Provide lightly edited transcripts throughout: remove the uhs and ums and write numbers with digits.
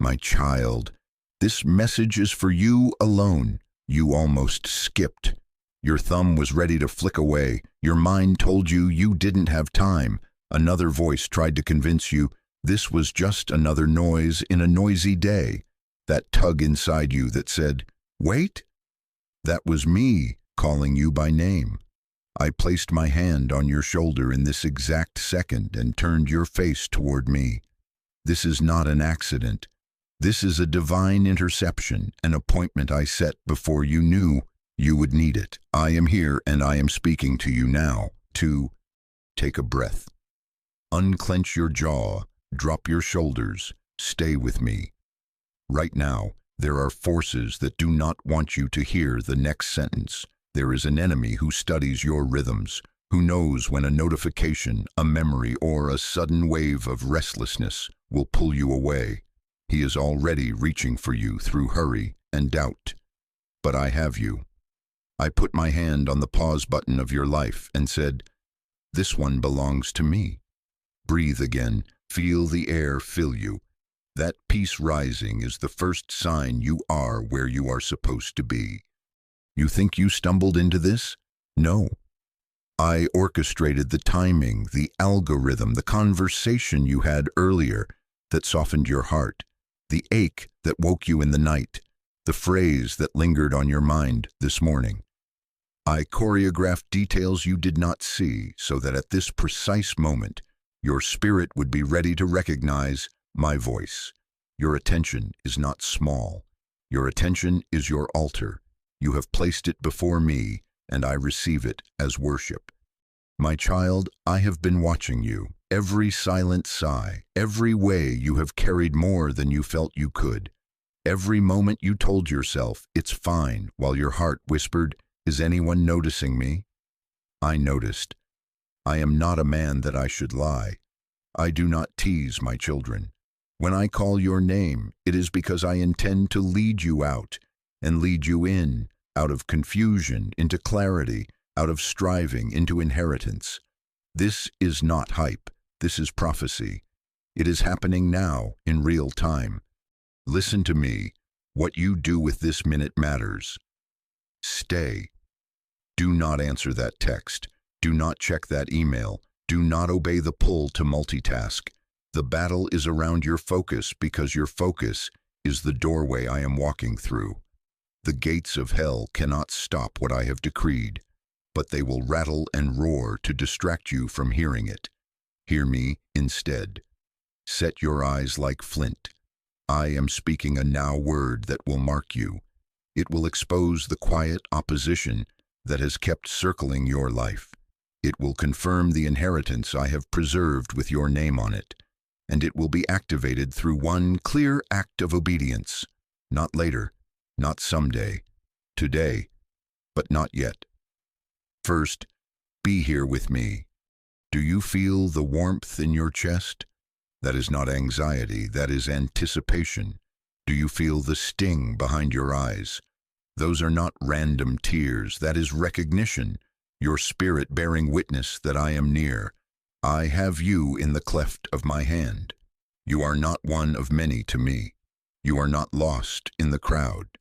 My child, this message is for you alone. You almost skipped. Your thumb was ready to flick away. Your mind told you you didn't have time. Another voice tried to convince you this was just another noise in a noisy day. That tug inside you that said, "Wait?" That was me calling you by name. I placed my hand on your shoulder in this exact second and turned your face toward me. This is not an accident. This is a divine interception, an appointment I set before you knew you would need it. I am here and I am speaking to you now. Take a breath. Unclench your jaw, drop your shoulders, stay with me. Right now, there are forces that do not want you to hear the next sentence. There is an enemy who studies your rhythms, who knows when a notification, a memory, or a sudden wave of restlessness will pull you away. He is already reaching for you through hurry and doubt. But I have you. I put my hand on the pause button of your life and said, "This one belongs to me." Breathe again. Feel the air fill you. That peace rising is the first sign you are where you are supposed to be. You think you stumbled into this? No. I orchestrated the timing, the algorithm, the conversation you had earlier that softened your heart, the ache that woke you in the night, the phrase that lingered on your mind this morning. I choreographed details you did not see so that at this precise moment, your spirit would be ready to recognize my voice. Your attention is not small. Your attention is your altar. You have placed it before me, and I receive it as worship. My child, I have been watching you. Every silent sigh, every way you have carried more than you felt you could. Every moment you told yourself, "It's fine," while your heart whispered, "Is anyone noticing me?" I noticed. I am not a man that I should lie. I do not tease my children. When I call your name, it is because I intend to lead you out and lead you in, out of confusion into clarity, out of striving into inheritance. This is not hype. This is prophecy. It is happening now in real time. Listen to me. What you do with this minute matters. Stay. Do not answer that text. Do not check that email. Do not obey the pull to multitask. The battle is around your focus because your focus is the doorway I am walking through. The gates of hell cannot stop what I have decreed, but they will rattle and roar to distract you from hearing it. Hear me instead. Set your eyes like flint. I am speaking a now word that will mark you. It will expose the quiet opposition that has kept circling your life. It will confirm the inheritance I have preserved with your name on it, and it will be activated through one clear act of obedience. Not later, not someday, today, but not yet. First, be here with me. Do you feel the warmth in your chest? That is not anxiety, that is anticipation. Do you feel the sting behind your eyes? Those are not random tears, that is recognition, your spirit bearing witness that I am near. I have you in the cleft of my hand. You are not one of many to me. You are not lost in the crowd.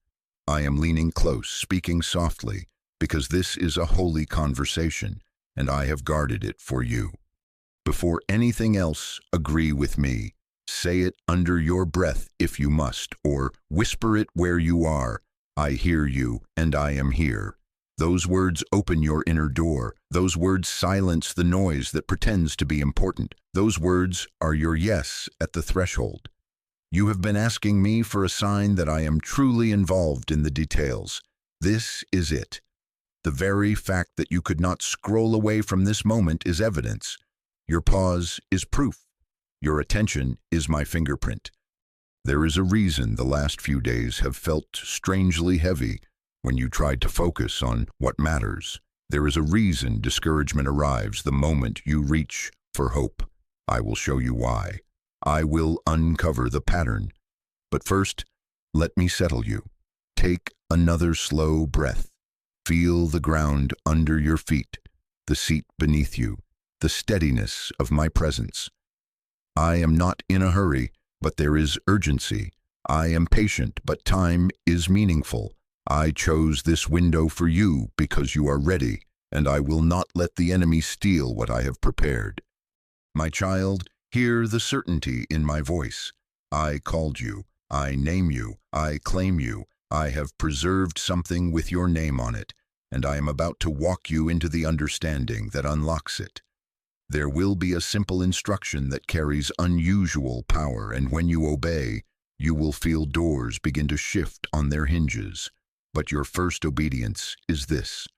I am leaning close, speaking softly, because this is a holy conversation, and I have guarded it for you. Before anything else, agree with me. Say it under your breath if you must, or whisper it where you are. I hear you, and I am here. Those words open your inner door. Those words silence the noise that pretends to be important. Those words are your yes at the threshold. You have been asking me for a sign that I am truly involved in the details. This is it. The very fact that you could not scroll away from this moment is evidence. Your pause is proof. Your attention is my fingerprint. There is a reason the last few days have felt strangely heavy when you tried to focus on what matters. There is a reason discouragement arrives the moment you reach for hope. I will show you why. I will uncover the pattern. But first, let me settle you. Take another slow breath. Feel the ground under your feet, the seat beneath you, the steadiness of my presence. I am not in a hurry, but there is urgency. I am patient, but time is meaningful. I chose this window for you because you are ready, and I will not let the enemy steal what I have prepared. My child, hear the certainty in my voice. I called you, I name you, I claim you, I have preserved something with your name on it, and I am about to walk you into the understanding that unlocks it. There will be a simple instruction that carries unusual power, and when you obey, you will feel doors begin to shift on their hinges. But your first obedience is this: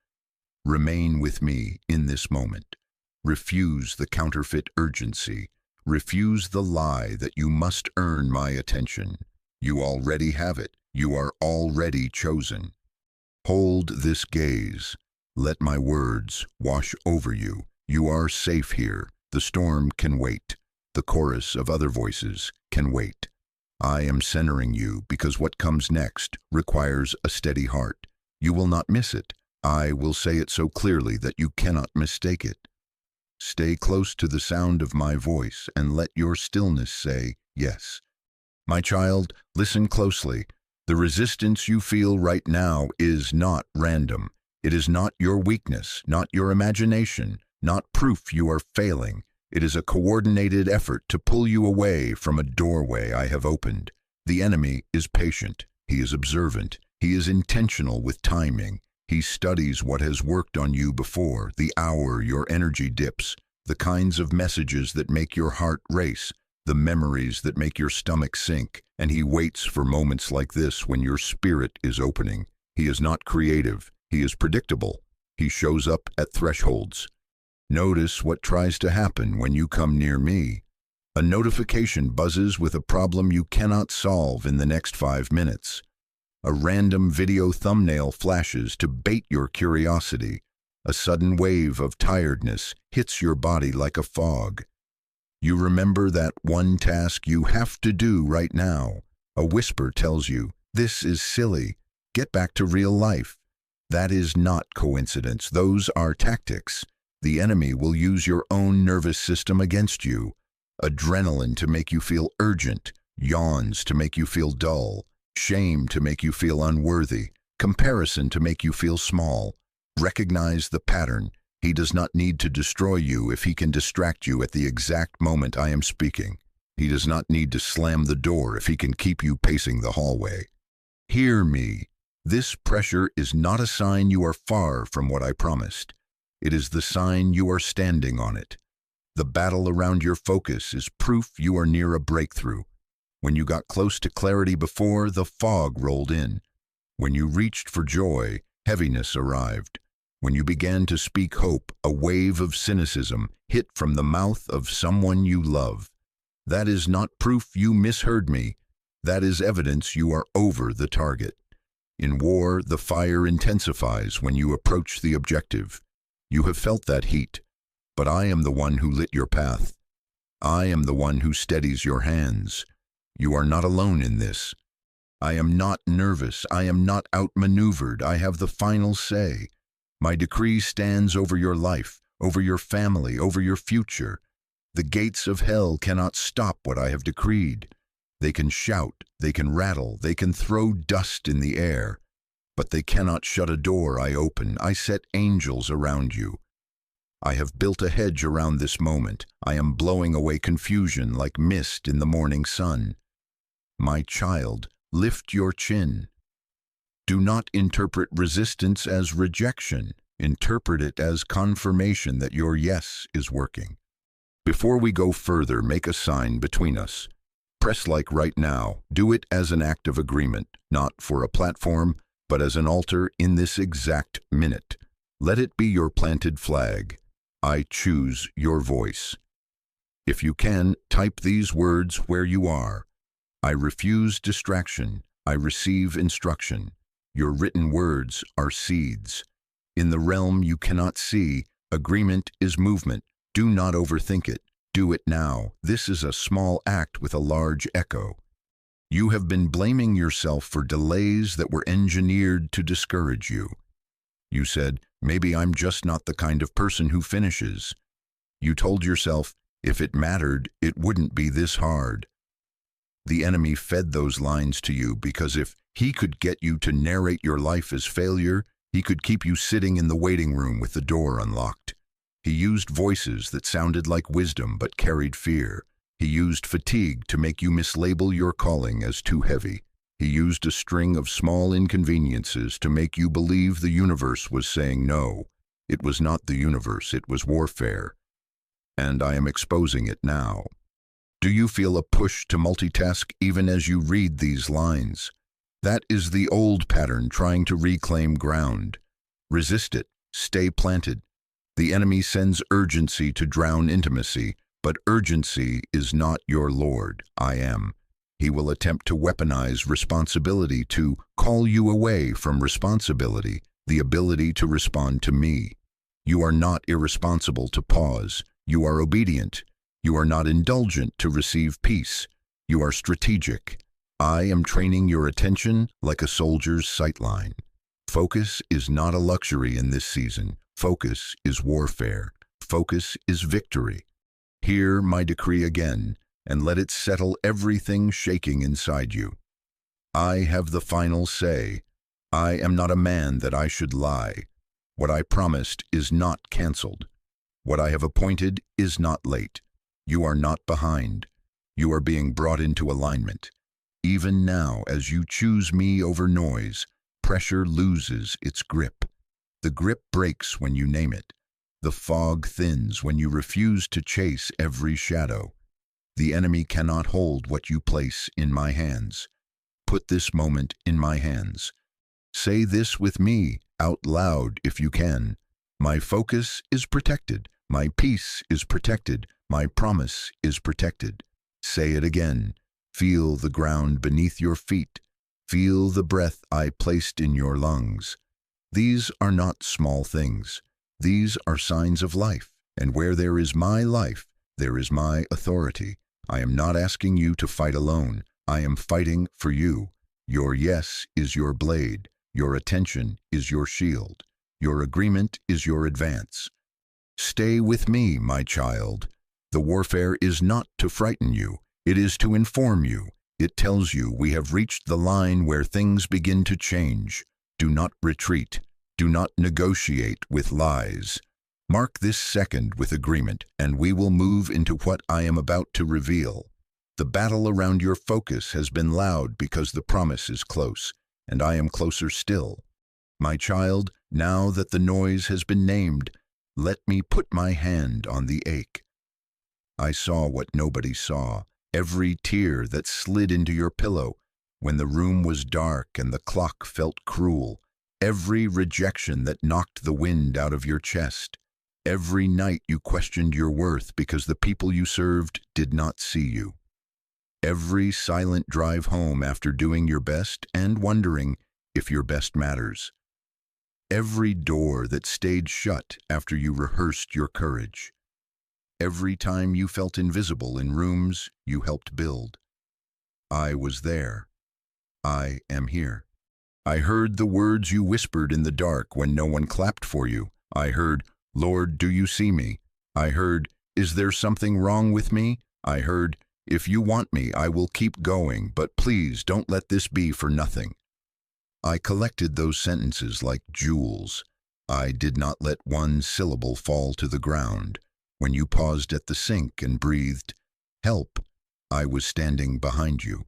remain with me in this moment. Refuse the counterfeit urgency. Refuse the lie that you must earn my attention. You already have it. You are already chosen. Hold this gaze. Let my words wash over you. You are safe here. The storm can wait. The chorus of other voices can wait. I am centering you because what comes next requires a steady heart. You will not miss it. I will say it so clearly that you cannot mistake it. Stay close to the sound of my voice and let your stillness say yes. My child, listen closely. The resistance you feel right now is not random. It is not your weakness, not your imagination, not proof you are failing. It is a coordinated effort to pull you away from a doorway I have opened. The enemy is patient. He is observant. He is intentional with timing. He studies what has worked on you before, the hour your energy dips, the kinds of messages that make your heart race, the memories that make your stomach sink, and he waits for moments like this when your spirit is opening. He is not creative. He is predictable. He shows up at thresholds. Notice what tries to happen when you come near me. A notification buzzes with a problem you cannot solve in the next 5 minutes. A random video thumbnail flashes to bait your curiosity. A sudden wave of tiredness hits your body like a fog. You remember that one task you have to do right now. A whisper tells you, "This is silly. Get back to real life." That is not coincidence. Those are tactics. The enemy will use your own nervous system against you. Adrenaline to make you feel urgent, yawns to make you feel dull, shame to make you feel unworthy, comparison to make you feel small. Recognize the pattern. He does not need to destroy you if he can distract you at the exact moment I am speaking. He does not need to slam the door if he can keep you pacing the hallway. Hear me. This pressure is not a sign you are far from what I promised. It is the sign you are standing on it. The battle around your focus is proof you are near a breakthrough. When you got close to clarity before, the fog rolled in. When you reached for joy, heaviness arrived. When you began to speak hope, a wave of cynicism hit from the mouth of someone you love. That is not proof you misheard me. That is evidence you are over the target. In war, the fire intensifies when you approach the objective. You have felt that heat, but I am the one who lit your path. I am the one who steadies your hands. You are not alone in this. I am not nervous. I am not outmaneuvered. I have the final say. My decree stands over your life, over your family, over your future. The gates of hell cannot stop what I have decreed. They can shout, they can rattle, they can throw dust in the air, but they cannot shut a door I open. I set angels around you. I have built a hedge around this moment. I am blowing away confusion like mist in the morning sun. My child, lift your chin. Do not interpret resistance as rejection. Interpret it as confirmation that your yes is working. Before we go further, make a sign between us. Press like right now. Do it as an act of agreement, not for a platform, but as an altar in this exact minute. Let it be your planted flag. I choose your voice. If you can, type these words where you are. I refuse distraction. I receive instruction. Your written words are seeds. In the realm you cannot see, agreement is movement. Do not overthink it. Do it now. This is a small act with a large echo. You have been blaming yourself for delays that were engineered to discourage you. You said, maybe I'm just not the kind of person who finishes. You told yourself, if it mattered, it wouldn't be this hard. The enemy fed those lines to you because if he could get you to narrate your life as failure, he could keep you sitting in the waiting room with the door unlocked. He used voices that sounded like wisdom but carried fear. He used fatigue to make you mislabel your calling as too heavy. He used a string of small inconveniences to make you believe the universe was saying no. It was not the universe, it was warfare. And I am exposing it now. Do you feel a push to multitask even as you read these lines? That is the old pattern trying to reclaim ground. Resist it. Stay planted. The enemy sends urgency to drown intimacy, but urgency is not your Lord. I am. He will attempt to weaponize responsibility to call you away from responsibility, the ability to respond to me. You are not irresponsible to pause. You are obedient. You are not indulgent to receive peace. You are strategic. I am training your attention like a soldier's sightline. Focus is not a luxury in this season. Focus is warfare. Focus is victory. Hear my decree again, and let it settle everything shaking inside you. I have the final say. I am not a man that I should lie. What I promised is not canceled. What I have appointed is not late. You are not behind. You are being brought into alignment. Even now, as you choose me over noise, pressure loses its grip. The grip breaks when you name it. The fog thins when you refuse to chase every shadow. The enemy cannot hold what you place in my hands. Put this moment in my hands. Say this with me, out loud if you can. My focus is protected. My peace is protected. My promise is protected. Say it again. Feel the ground beneath your feet. Feel the breath I placed in your lungs. These are not small things. These are signs of life. And where there is my life, there is my authority. I am not asking you to fight alone. I am fighting for you. Your yes is your blade. Your attention is your shield. Your agreement is your advance. Stay with me, my child. The warfare is not to frighten you. It is to inform you. It tells you we have reached the line where things begin to change. Do not retreat. Do not negotiate with lies. Mark this second with agreement, and we will move into what I am about to reveal. The battle around your focus has been loud because the promise is close, and I am closer still. My child, now that the noise has been named, let me put my hand on the ache. I saw what nobody saw, every tear that slid into your pillow when the room was dark and the clock felt cruel, every rejection that knocked the wind out of your chest, every night you questioned your worth because the people you served did not see you, every silent drive home after doing your best and wondering if your best matters, every door that stayed shut after you rehearsed your courage, every time you felt invisible in rooms you helped build. I was there. I am here. I heard the words you whispered in the dark when no one clapped for you. I heard, Lord, do you see me? I heard, is there something wrong with me? I heard, if you want me, I will keep going, but please don't let this be for nothing. I collected those sentences like jewels. I did not let one syllable fall to the ground. When you paused at the sink and breathed, help, I was standing behind you.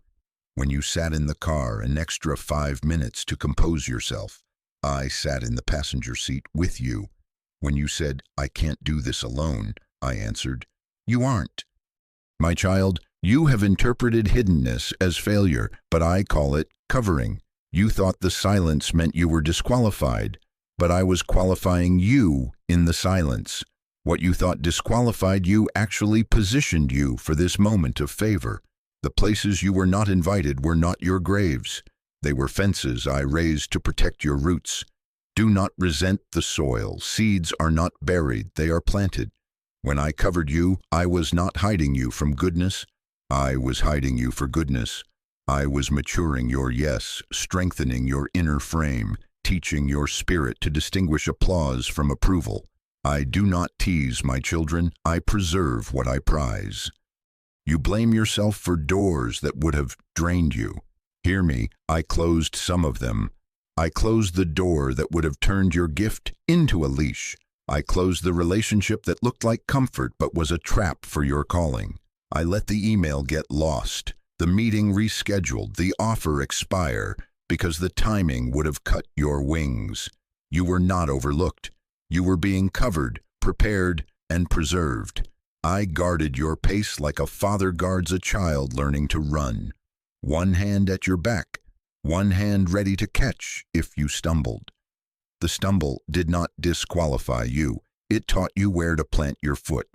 When you sat in the car an extra 5 minutes to compose yourself, I sat in the passenger seat with you. When you said, I can't do this alone, I answered, you aren't. My child, you have interpreted hiddenness as failure, but I call it covering. You thought the silence meant you were disqualified, but I was qualifying you in the silence. What you thought disqualified you actually positioned you for this moment of favor. The places you were not invited were not your graves. They were fences I raised to protect your roots. Do not resent the soil. Seeds are not buried, they are planted. When I covered you, I was not hiding you from goodness. I was hiding you for goodness. I was maturing your yes, strengthening your inner frame, teaching your spirit to distinguish applause from approval. I do not tease my children, I preserve what I prize. You blame yourself for doors that would have drained you. Hear me, I closed some of them. I closed the door that would have turned your gift into a leash. I closed the relationship that looked like comfort but was a trap for your calling. I let the email get lost, the meeting rescheduled, the offer expire, because the timing would have cut your wings. You were not overlooked. You were being covered, prepared, and preserved. I guarded your pace like a father guards a child learning to run. One hand at your back, one hand ready to catch if you stumbled. The stumble did not disqualify you. It taught you where to plant your foot.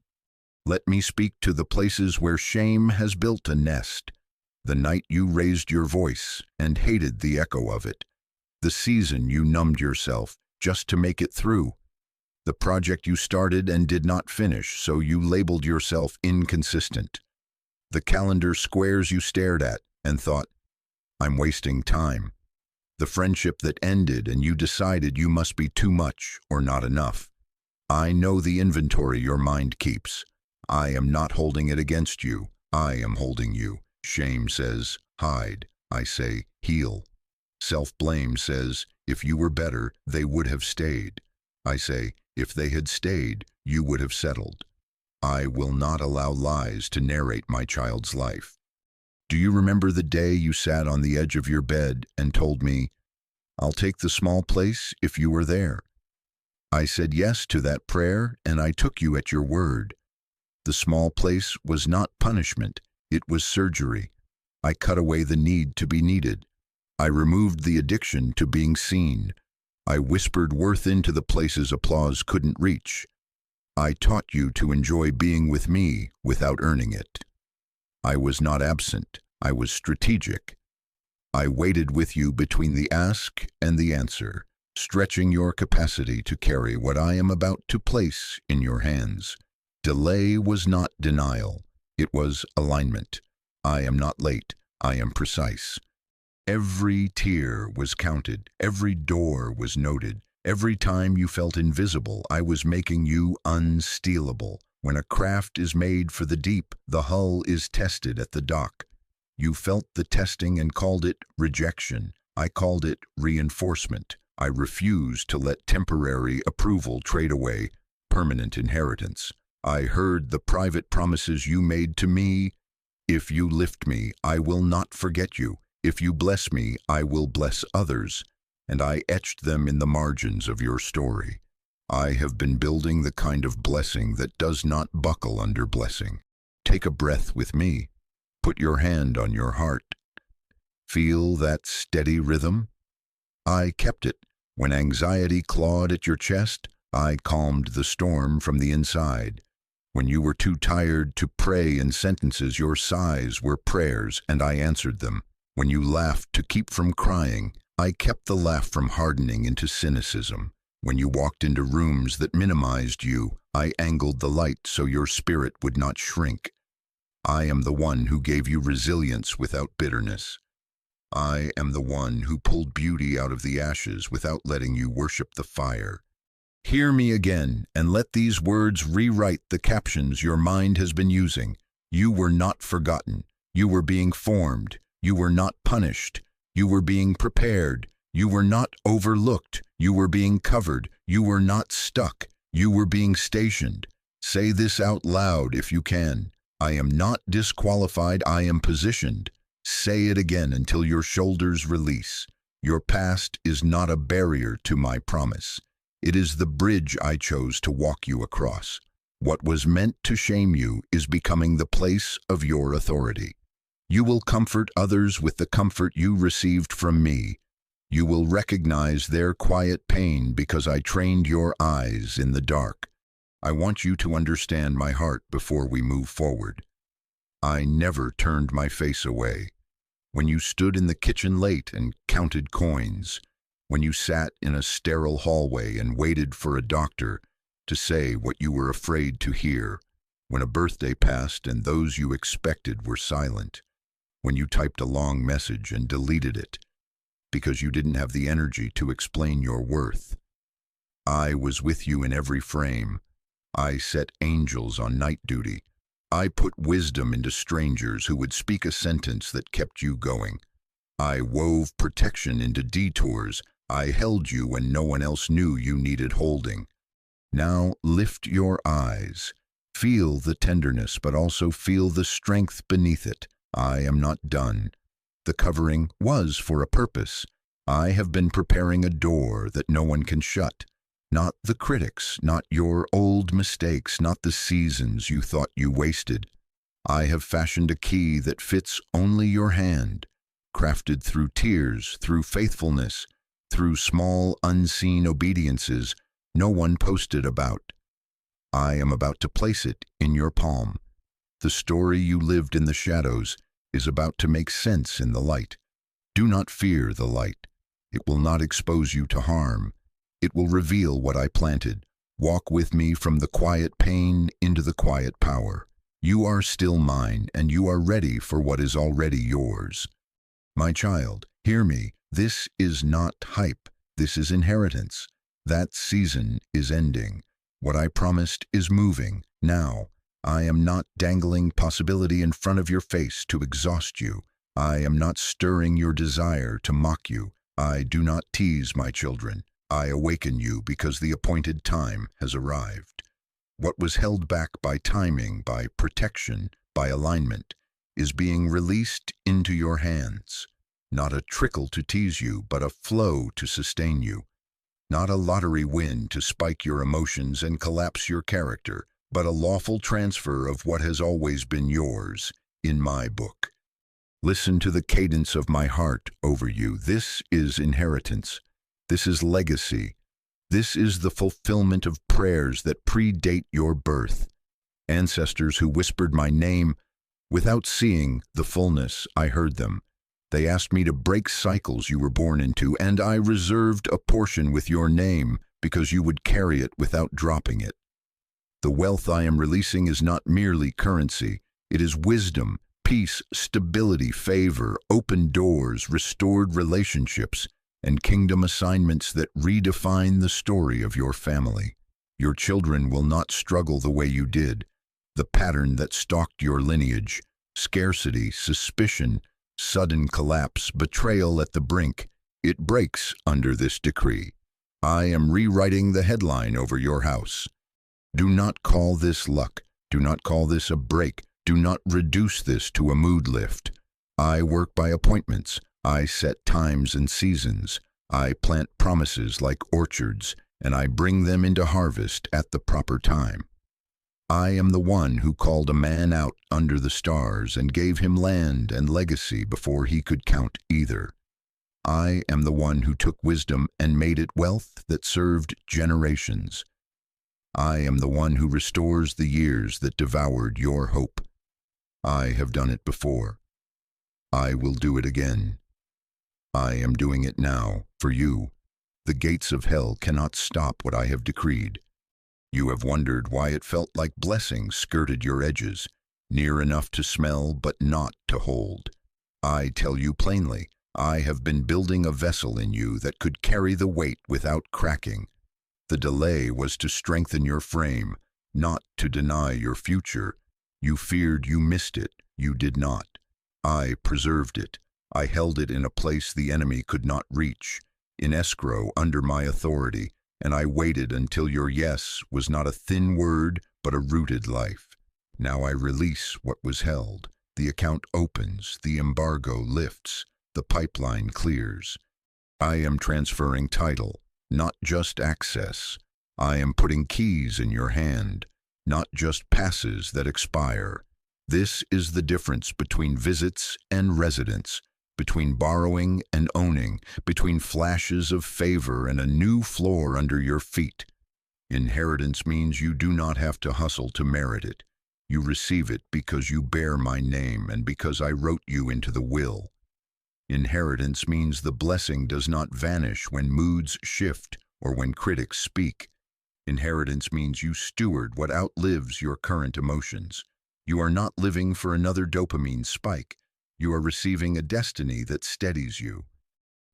Let me speak to the places where shame has built a nest. The night you raised your voice and hated the echo of it. The season you numbed yourself just to make it through. The project you started and did not finish, so you labeled yourself inconsistent. The calendar squares you stared at and thought, I'm wasting time. The friendship that ended and you decided you must be too much or not enough. I know the inventory your mind keeps. I am not holding it against you. I am holding you. Shame says, hide. I say, heal. Self-blame says, if you were better, they would have stayed. I say, if they had stayed, you would have settled. I will not allow lies to narrate my child's life. Do you remember the day you sat on the edge of your bed and told me, I'll take the small place if you were there? I said yes to that prayer, and I took you at your word. The small place was not punishment, it was surgery. I cut away the need to be needed. I removed the addiction to being seen. I whispered worth into the places applause couldn't reach. I taught you to enjoy being with me without earning it. I was not absent, I was strategic. I waited with you between the ask and the answer, stretching your capacity to carry what I am about to place in your hands. Delay was not denial, it was alignment. I am not late, I am precise. Every tear was counted, every door was noted. Every time you felt invisible, I was making you unstealable. When a craft is made for the deep, the hull is tested at the dock. You felt the testing and called it rejection. I called it reinforcement. I refused to let temporary approval trade away permanent inheritance. I heard the private promises you made to me. If you lift me, I will not forget you. If you bless me, I will bless others. And I etched them in the margins of your story. I have been building the kind of blessing that does not buckle under blessing. Take a breath with me. Put your hand on your heart. Feel that steady rhythm? I kept it. When anxiety clawed at your chest, I calmed the storm from the inside. When you were too tired to pray in sentences, your sighs were prayers, and I answered them. When you laughed to keep from crying, I kept the laugh from hardening into cynicism. When you walked into rooms that minimized you, I angled the light so your spirit would not shrink. I am the one who gave you resilience without bitterness. I am the one who pulled beauty out of the ashes without letting you worship the fire. Hear me again, and let these words rewrite the captions your mind has been using. You were not forgotten. You were being formed. You were not punished. You were being prepared. You were not overlooked. You were being covered. You were not stuck. You were being stationed. Say this out loud if you can. I am not disqualified. I am positioned. Say it again until your shoulders release. Your past is not a barrier to my promise. It is the bridge I chose to walk you across. What was meant to shame you is becoming the place of your authority. You will comfort others with the comfort you received from me. You will recognize their quiet pain because I trained your eyes in the dark. I want you to understand my heart before we move forward. I never turned my face away. When you stood in the kitchen late and counted coins, when you sat in a sterile hallway and waited for a doctor to say what you were afraid to hear, when a birthday passed and those you expected were silent, when you typed a long message and deleted it because you didn't have the energy to explain your worth. I was with you in every frame. I set angels on night duty. I put wisdom into strangers who would speak a sentence that kept you going. I wove protection into detours. I held you when no one else knew you needed holding. Now lift your eyes. Feel the tenderness, but also feel the strength beneath it. I am not done. The covering was for a purpose. I have been preparing a door that no one can shut. Not the critics, not your old mistakes, not the seasons you thought you wasted. I have fashioned a key that fits only your hand, crafted through tears, through faithfulness, through small unseen obediences no one posted about. I am about to place it in your palm. The story you lived in the shadows is about to make sense in the light. Do not fear the light. It will not expose you to harm. It will reveal what I planted. Walk with me from the quiet pain into the quiet power. You are still mine, and you are ready for what is already yours. My child, hear me. This is not hype. This is inheritance. That season is ending. What I promised is moving. Now, I am not dangling possibility in front of your face to exhaust you. I am not stirring your desire to mock you. I do not tease my children. I awaken you because the appointed time has arrived. What was held back by timing, by protection, by alignment, is being released into your hands. Not a trickle to tease you, but a flow to sustain you. Not a lottery win to spike your emotions and collapse your character, but a lawful transfer of what has always been yours in my book. Listen to the cadence of my heart over you. This is inheritance. This is legacy. This is the fulfillment of prayers that predate your birth. Ancestors who whispered my name, without seeing the fullness, I heard them. They asked me to break cycles you were born into, and I reserved a portion with your name because you would carry it without dropping it. The wealth I am releasing is not merely currency. It is wisdom, peace, stability, favor, open doors, restored relationships, and kingdom assignments that redefine the story of your family. Your children will not struggle the way you did. The pattern that stalked your lineage, scarcity, suspicion, sudden collapse, betrayal at the brink, it breaks under this decree. I am rewriting the headline over your house. Do not call this luck. Do not call this a break. Do not reduce this to a mood lift. I work by appointments. I set times and seasons. I plant promises like orchards, and I bring them into harvest at the proper time. I am the one who called a man out under the stars and gave him land and legacy before he could count either. I am the one who took wisdom and made it wealth that served generations. I am the one who restores the years that devoured your hope. I have done it before. I will do it again. I am doing it now for you. The gates of hell cannot stop what I have decreed. You have wondered why it felt like blessings skirted your edges, near enough to smell but not to hold. I tell you plainly, I have been building a vessel in you that could carry the weight without cracking. The delay was to strengthen your frame, not to deny your future. You feared you missed it. You did not. I preserved it. I held it in a place the enemy could not reach, in escrow under my authority, and I waited until your yes was not a thin word, but a rooted life. Now I release what was held. The account opens, the embargo lifts, the pipeline clears. I am transferring title, not just access. I am putting keys in your hand, not just passes that expire. This is the difference between visits and residence, between borrowing and owning, between flashes of favor and a new floor under your feet. Inheritance means you do not have to hustle to merit it. You receive it because you bear my name and because I wrote you into the will. Inheritance means the blessing does not vanish when moods shift or when critics speak. Inheritance means you steward what outlives your current emotions. You are not living for another dopamine spike. You are receiving a destiny that steadies you.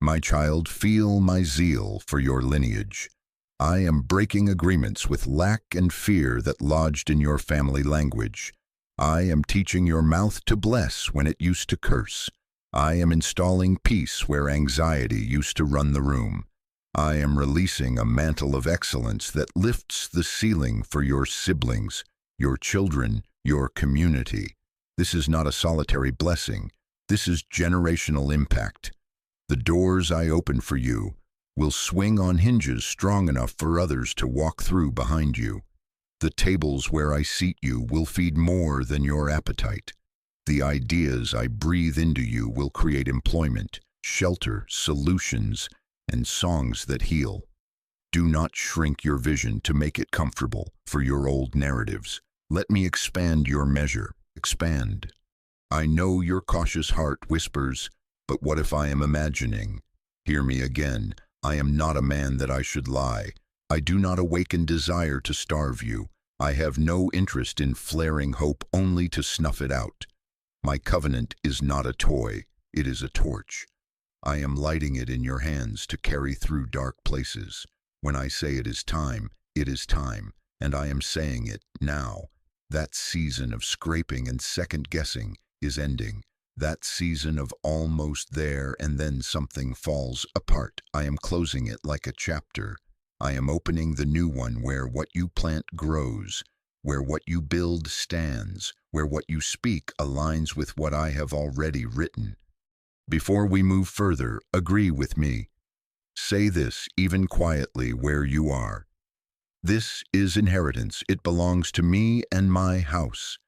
My child, feel my zeal for your lineage. I am breaking agreements with lack and fear that lodged in your family language. I am teaching your mouth to bless when it used to curse. I am installing peace where anxiety used to run the room. I am releasing a mantle of excellence that lifts the ceiling for your siblings, your children, your community. This is not a solitary blessing. This is generational impact. The doors I open for you will swing on hinges strong enough for others to walk through behind you. The tables where I seat you will feed more than your appetite. The ideas I breathe into you will create employment, shelter, solutions, and songs that heal. Do not shrink your vision to make it comfortable for your old narratives. Let me expand your measure. Expand. I know your cautious heart whispers, but what if I am imagining? Hear me again. I am not a man that I should lie. I do not awaken desire to starve you. I have no interest in flaring hope only to snuff it out. My covenant is not a toy, it is a torch. I am lighting it in your hands to carry through dark places. When I say it is time, and I am saying it now. That season of scraping and second-guessing is ending. That season of almost there and then something falls apart. I am closing it like a chapter. I am opening the new one where what you plant grows, where what you build stands, where what you speak aligns with what I have already written. Before we move further, agree with me. Say this even quietly where you are. This is inheritance. It belongs to me and my house.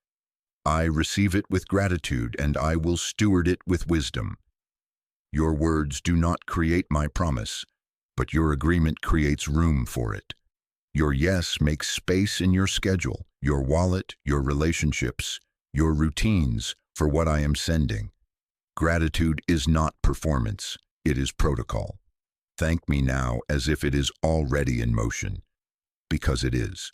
I receive it with gratitude and I will steward it with wisdom. Your words do not create my promise, but your agreement creates room for it. Your yes makes space in your schedule, your wallet, your relationships, your routines for what I am sending. Gratitude is not performance, it is protocol. Thank me now as if it is already in motion, because it is.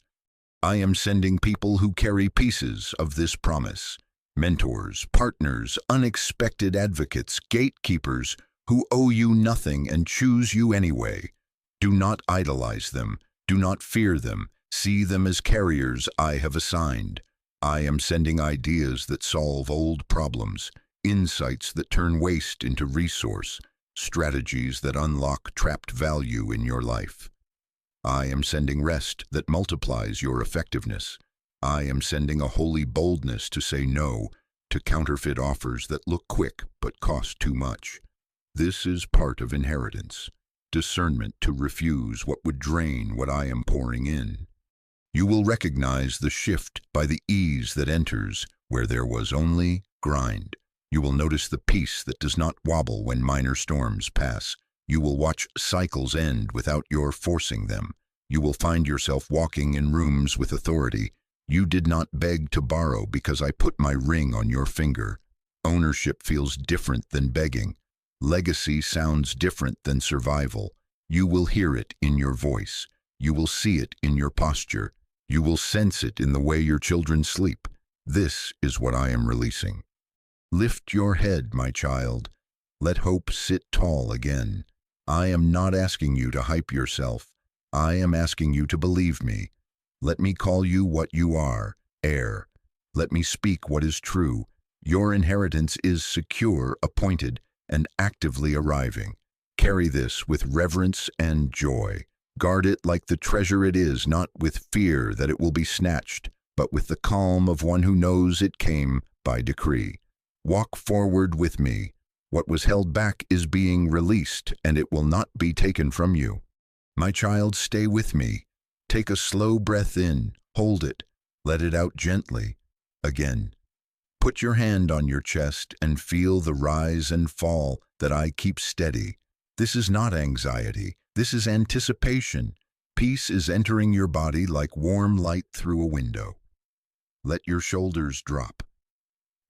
I am sending people who carry pieces of this promise. Mentors, partners, unexpected advocates, gatekeepers who owe you nothing and choose you anyway. Do not idolize them. Do not fear them. See them as carriers I have assigned. I am sending ideas that solve old problems, insights that turn waste into resource, strategies that unlock trapped value in your life. I am sending rest that multiplies your effectiveness. I am sending a holy boldness to say no to counterfeit offers that look quick but cost too much. This is part of inheritance. Discernment to refuse what would drain what I am pouring in. You will recognize the shift by the ease that enters where there was only grind. You will notice the peace that does not wobble when minor storms pass. You will watch cycles end without your forcing them. You will find yourself walking in rooms with authority. You did not beg to borrow because I put my ring on your finger. Ownership feels different than begging. Legacy sounds different than survival. You will hear it in your voice. You will see it in your posture. You will sense it in the way your children sleep. This is what I am releasing. Lift your head, my child. Let hope sit tall again. I am not asking you to hype yourself. I am asking you to believe me. Let me call you what you are, heir. Let me speak what is true. Your inheritance is secure, appointed, and actively arriving. Carry this with reverence and joy. Guard it like the treasure it is, not with fear that it will be snatched, but with the calm of one who knows it came by decree. Walk forward with me. What was held back is being released, and it will not be taken from you. My child, stay with me. Take a slow breath in, hold it, let it out gently. Again. Put your hand on your chest and feel the rise and fall that I keep steady. This is not anxiety. This is anticipation. Peace is entering your body like warm light through a window. Let your shoulders drop.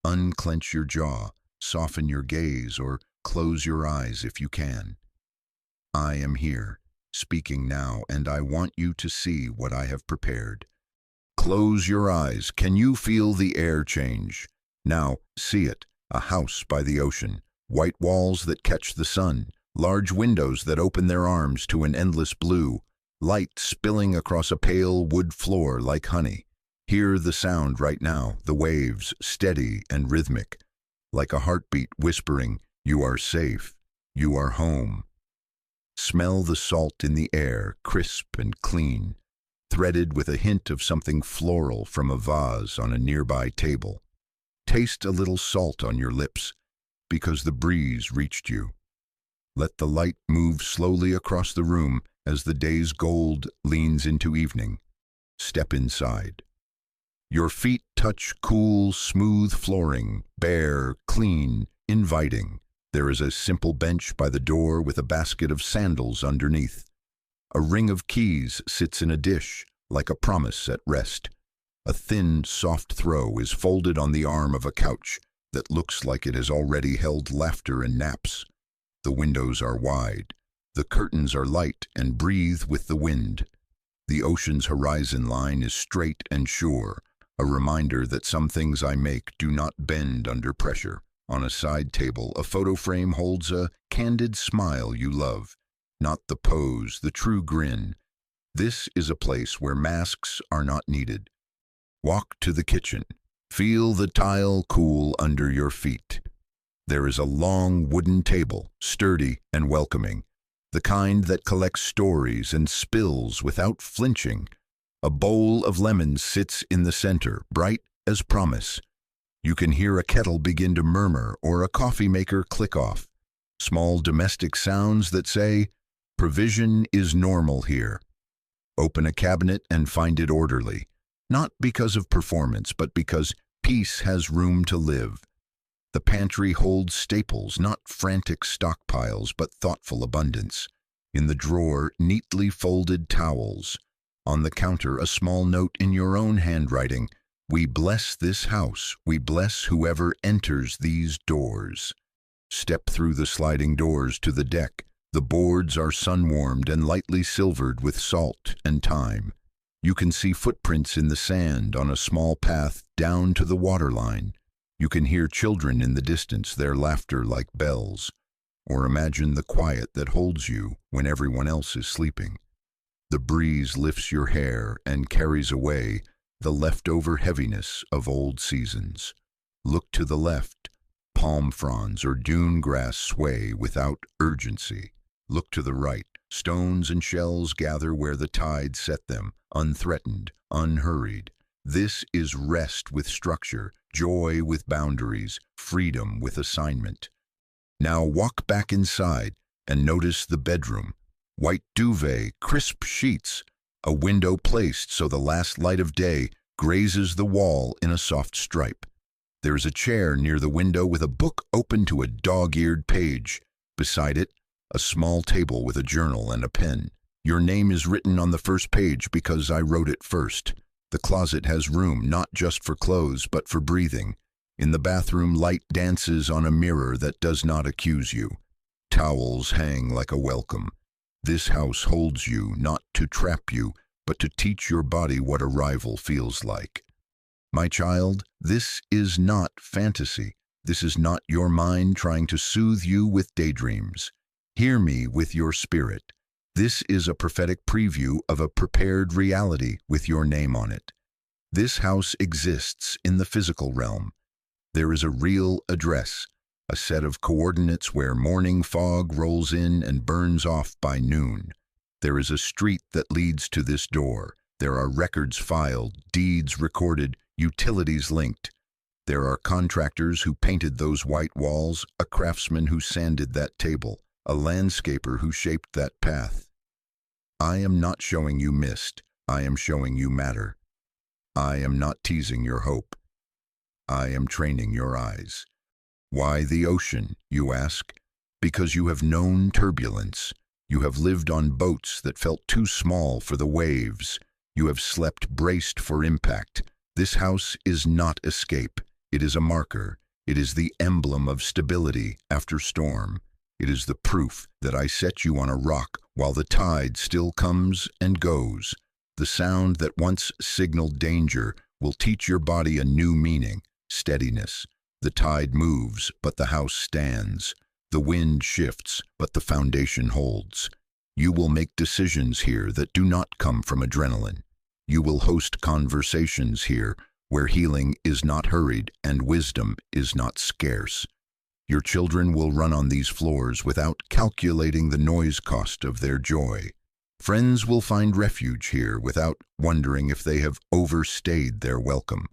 Unclench your jaw, soften your gaze, or close your eyes if you can. I am here, speaking now, and I want you to see what I have prepared. Close your eyes. Can you feel the air change? Now, see it, a house by the ocean, white walls that catch the sun, large windows that open their arms to an endless blue, light spilling across a pale wood floor like honey. Hear the sound right now, the waves, steady and rhythmic, like a heartbeat whispering, "You are safe, you are home." Smell the salt in the air, crisp and clean, threaded with a hint of something floral from a vase on a nearby table. Taste a little salt on your lips, because the breeze reached you. Let the light move slowly across the room as the day's gold leans into evening. Step inside. Your feet touch cool, smooth flooring, bare, clean, inviting. There is a simple bench by the door with a basket of sandals underneath. A ring of keys sits in a dish, like a promise at rest. A thin, soft throw is folded on the arm of a couch that looks like it has already held laughter and naps. The windows are wide. The curtains are light and breathe with the wind. The ocean's horizon line is straight and sure, a reminder that some things I make do not bend under pressure. On a side table, a photo frame holds a candid smile you love, not the pose, the true grin. This is a place where masks are not needed. Walk to the kitchen. Feel the tile cool under your feet. There is a long wooden table, sturdy and welcoming, the kind that collects stories and spills without flinching. A bowl of lemons sits in the center, bright as promise. You can hear a kettle begin to murmur or a coffee maker click off. Small domestic sounds that say, "Provision is normal here." Open a cabinet and find it orderly, not because of performance, but because peace has room to live. The pantry holds staples, not frantic stockpiles, but thoughtful abundance. In the drawer, neatly folded towels. On the counter, a small note in your own handwriting. "We bless this house. We bless whoever enters these doors." Step through the sliding doors to the deck. The boards are sun-warmed and lightly silvered with salt and thyme. You can see footprints in the sand on a small path down to the waterline. You can hear children in the distance, their laughter like bells. Or imagine the quiet that holds you when everyone else is sleeping. The breeze lifts your hair and carries away the leftover heaviness of old seasons. Look to the left. Palm fronds or dune grass sway without urgency. Look to the right. Stones and shells gather where the tide set them, unthreatened, unhurried. This is rest with structure, joy with boundaries, freedom with assignment. Now walk back inside and notice the bedroom. White duvet, crisp sheets, a window placed so the last light of day grazes the wall in a soft stripe. There is a chair near the window with a book open to a dog-eared page. Beside it, a small table with a journal and a pen. Your name is written on the first page because I wrote it first. The closet has room not just for clothes but for breathing. In the bathroom, light dances on a mirror that does not accuse you. Towels hang like a welcome. This house holds you not to trap you, but to teach your body what arrival feels like. My child, this is not fantasy. This is not your mind trying to soothe you with daydreams. Hear me with your spirit. This is a prophetic preview of a prepared reality with your name on it. This house exists in the physical realm. There is a real address, a set of coordinates where morning fog rolls in and burns off by noon. There is a street that leads to this door. There are records filed, deeds recorded, utilities linked. There are contractors who painted those white walls, a craftsman who sanded that table, a landscaper who shaped that path. I am not showing you mist. I am showing you matter. I am not teasing your hope. I am training your eyes. Why the ocean, you ask? Because you have known turbulence. You have lived on boats that felt too small for the waves. You have slept braced for impact. This house is not escape. It is a marker. It is the emblem of stability after storm. It is the proof that I set you on a rock while the tide still comes and goes. The sound that once signaled danger will teach your body a new meaning, steadiness. The tide moves, but the house stands. The wind shifts, but the foundation holds. You will make decisions here that do not come from adrenaline. You will host conversations here where healing is not hurried and wisdom is not scarce. Your children will run on these floors without calculating the noise cost of their joy. Friends will find refuge here without wondering if they have overstayed their welcome.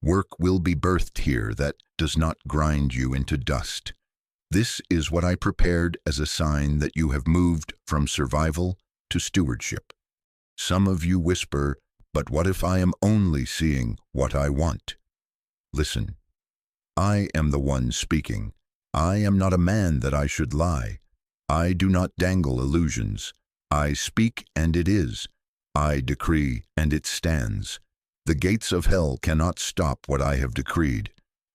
Work will be birthed here that does not grind you into dust. This is what I prepared as a sign that you have moved from survival to stewardship. Some of you whisper, "But what if I am only seeing what I want?" Listen, I am the one speaking. I am not a man that I should lie. I do not dangle illusions. I speak and it is. I decree and it stands. The gates of hell cannot stop what I have decreed,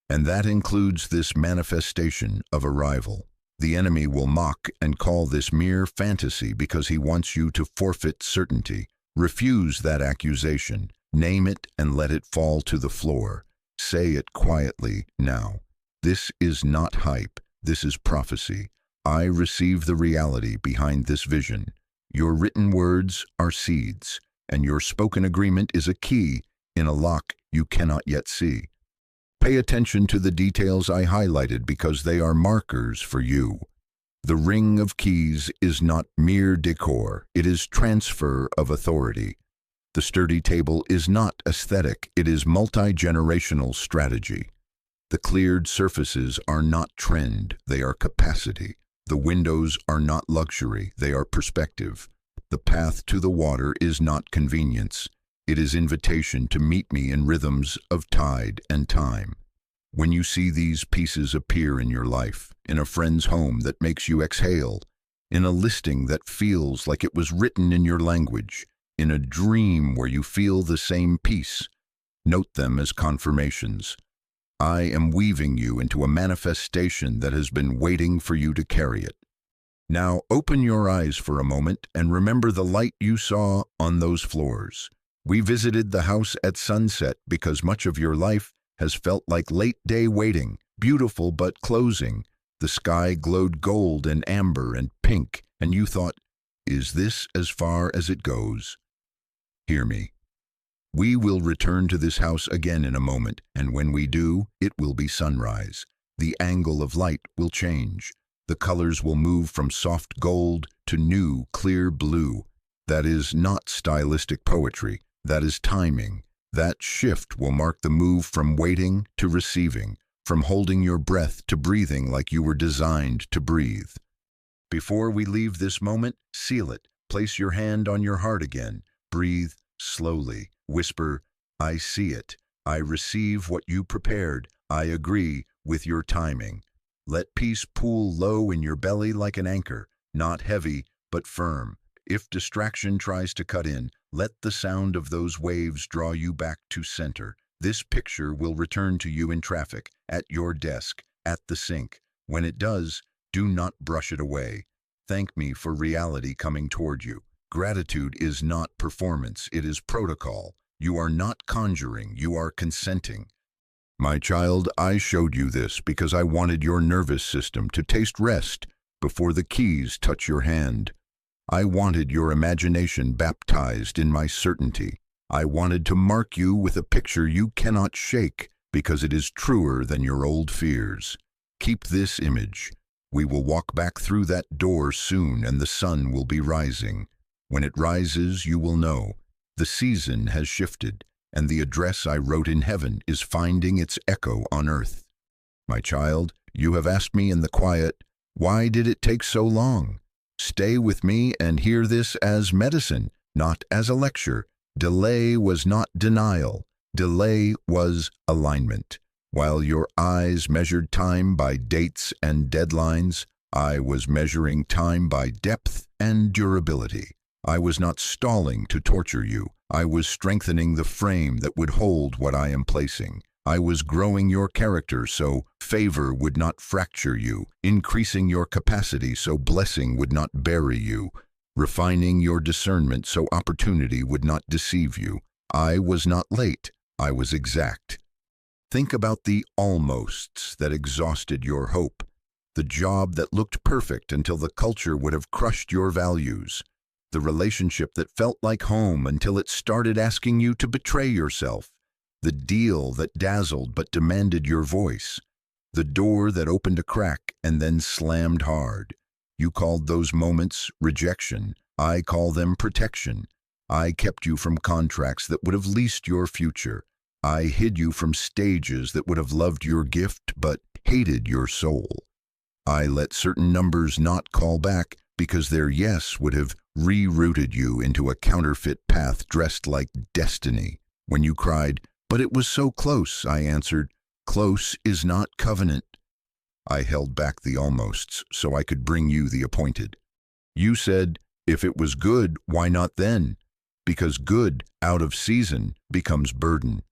and that includes this manifestation of arrival. The enemy will mock and call this mere fantasy because he wants you to forfeit certainty. Refuse that accusation. Name it and let it fall to the floor. Say it quietly now. This is not hype. This is prophecy. I receive the reality behind this vision. Your written words are seeds, and your spoken agreement is a key in a lock you cannot yet see. Pay attention to the details I highlighted because they are markers for you. The ring of keys is not mere decor, it is transfer of authority. The sturdy table is not aesthetic, it is multi-generational strategy. The cleared surfaces are not trend, they are capacity. The windows are not luxury, they are perspective. The path to the water is not convenience, it is invitation to meet me in rhythms of tide and time. When you see these pieces appear in your life, in a friend's home that makes you exhale, in a listing that feels like it was written in your language, in a dream where you feel the same peace, note them as confirmations. I am weaving you into a manifestation that has been waiting for you to carry it. Now open your eyes for a moment and remember the light you saw on those floors. We visited the house at sunset because much of your life has felt like late-day waiting, beautiful but closing. The sky glowed gold and amber and pink, and you thought, is this as far as it goes? Hear me. We will return to this house again in a moment, and when we do, it will be sunrise. The angle of light will change. The colors will move from soft gold to new, clear blue. That is not stylistic poetry. That is timing. That shift will mark the move from waiting to receiving, from holding your breath to breathing like you were designed to breathe. Before we leave this moment, seal it. Place your hand on your heart again. Breathe slowly. Whisper, I see it. I receive what you prepared. I agree with your timing. Let peace pool low in your belly like an anchor, not heavy, but firm. If distraction tries to cut in, let the sound of those waves draw you back to center. This picture will return to you in traffic, at your desk, at the sink. When it does, do not brush it away. Thank me for reality coming toward you. Gratitude is not performance, it is protocol. You are not conjuring, you are consenting. My child, I showed you this because I wanted your nervous system to taste rest before the keys touch your hand. I wanted your imagination baptized in my certainty. I wanted to mark you with a picture you cannot shake because it is truer than your old fears. Keep this image. We will walk back through that door soon and the sun will be rising. When it rises, you will know. The season has shifted, and the address I wrote in heaven is finding its echo on earth. My child, you have asked me in the quiet, why did it take so long? Stay with me and hear this as medicine, not as a lecture. Delay was not denial. Delay was alignment. While your eyes measured time by dates and deadlines, I was measuring time by depth and durability. I was not stalling to torture you. I was strengthening the frame that would hold what I am placing. I was growing your character so favor would not fracture you, increasing your capacity so blessing would not bury you, refining your discernment so opportunity would not deceive you. I was not late. I was exact. Think about the almosts that exhausted your hope, the job that looked perfect until the culture would have crushed your values, the relationship that felt like home until it started asking you to betray yourself, the deal that dazzled but demanded your voice, the door that opened a crack and then slammed hard. You called those moments rejection. I call them protection. I kept you from contracts that would have leased your future. I hid you from stages that would have loved your gift but hated your soul. I let certain numbers not call back because their yes would have rerouted you into a counterfeit path dressed like destiny. When you cried, "But it was so close," I answered, "Close is not covenant." I held back the almosts so I could bring you the appointed. You said, "If it was good, why not then?" Because good, out of season, becomes burden.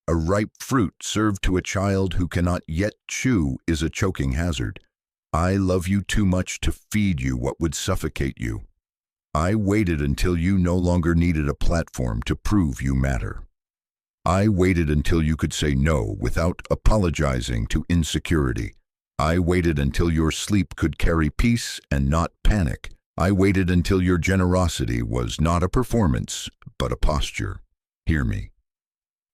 A ripe fruit served to a child who cannot yet chew is a choking hazard. I love you too much to feed you what would suffocate you. I waited until you no longer needed a platform to prove you matter. I waited until you could say no without apologizing to insecurity. I waited until your sleep could carry peace and not panic. I waited until your generosity was not a performance, but a posture. Hear me.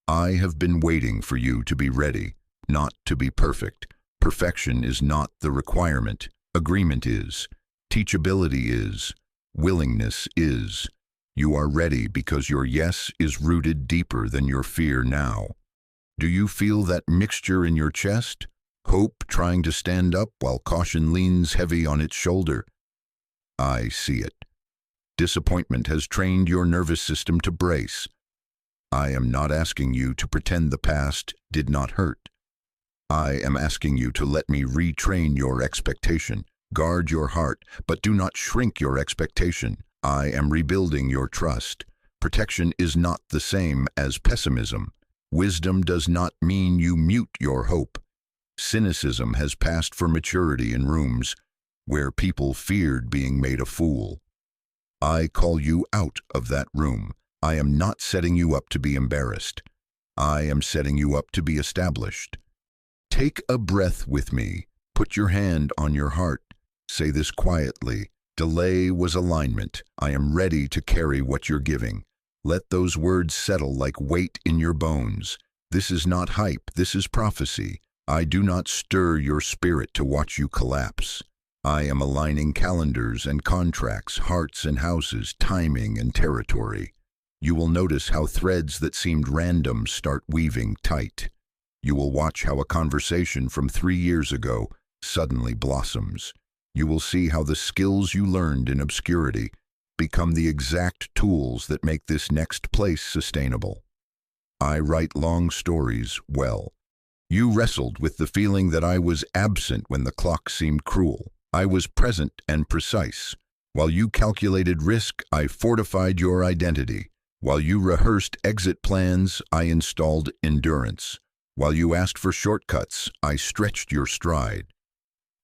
I have been waiting for you to be ready, not to be perfect. Perfection is not the requirement. Agreement is. Teachability is. Willingness is. You are ready because your yes is rooted deeper than your fear now. Do you feel that mixture in your chest? Hope trying to stand up while caution leans heavy on its shoulder. I see it. Disappointment has trained your nervous system to brace. I am not asking you to pretend the past did not hurt. I am asking you to let me retrain your expectation. Guard your heart, but do not shrink your expectation. I am rebuilding your trust. Protection is not the same as pessimism. Wisdom does not mean you mute your hope. Cynicism has passed for maturity in rooms where people feared being made a fool. I call you out of that room. I am not setting you up to be embarrassed. I am setting you up to be established. Take a breath with me. Put your hand on your heart. Say this quietly. Delay was alignment. I am ready to carry what you're giving. Let those words settle like weight in your bones. This is not hype. This is prophecy. I do not stir your spirit to watch you collapse. I am aligning calendars and contracts, hearts and houses, timing and territory. You will notice how threads that seemed random start weaving tight. You will watch how a conversation from 3 years ago suddenly blossoms. You will see how the skills you learned in obscurity become the exact tools that make this next place sustainable. I write long stories well. You wrestled with the feeling that I was absent when the clock seemed cruel. I was present and precise. While you calculated risk, I fortified your identity. While you rehearsed exit plans, I installed endurance. While you asked for shortcuts, I stretched your stride.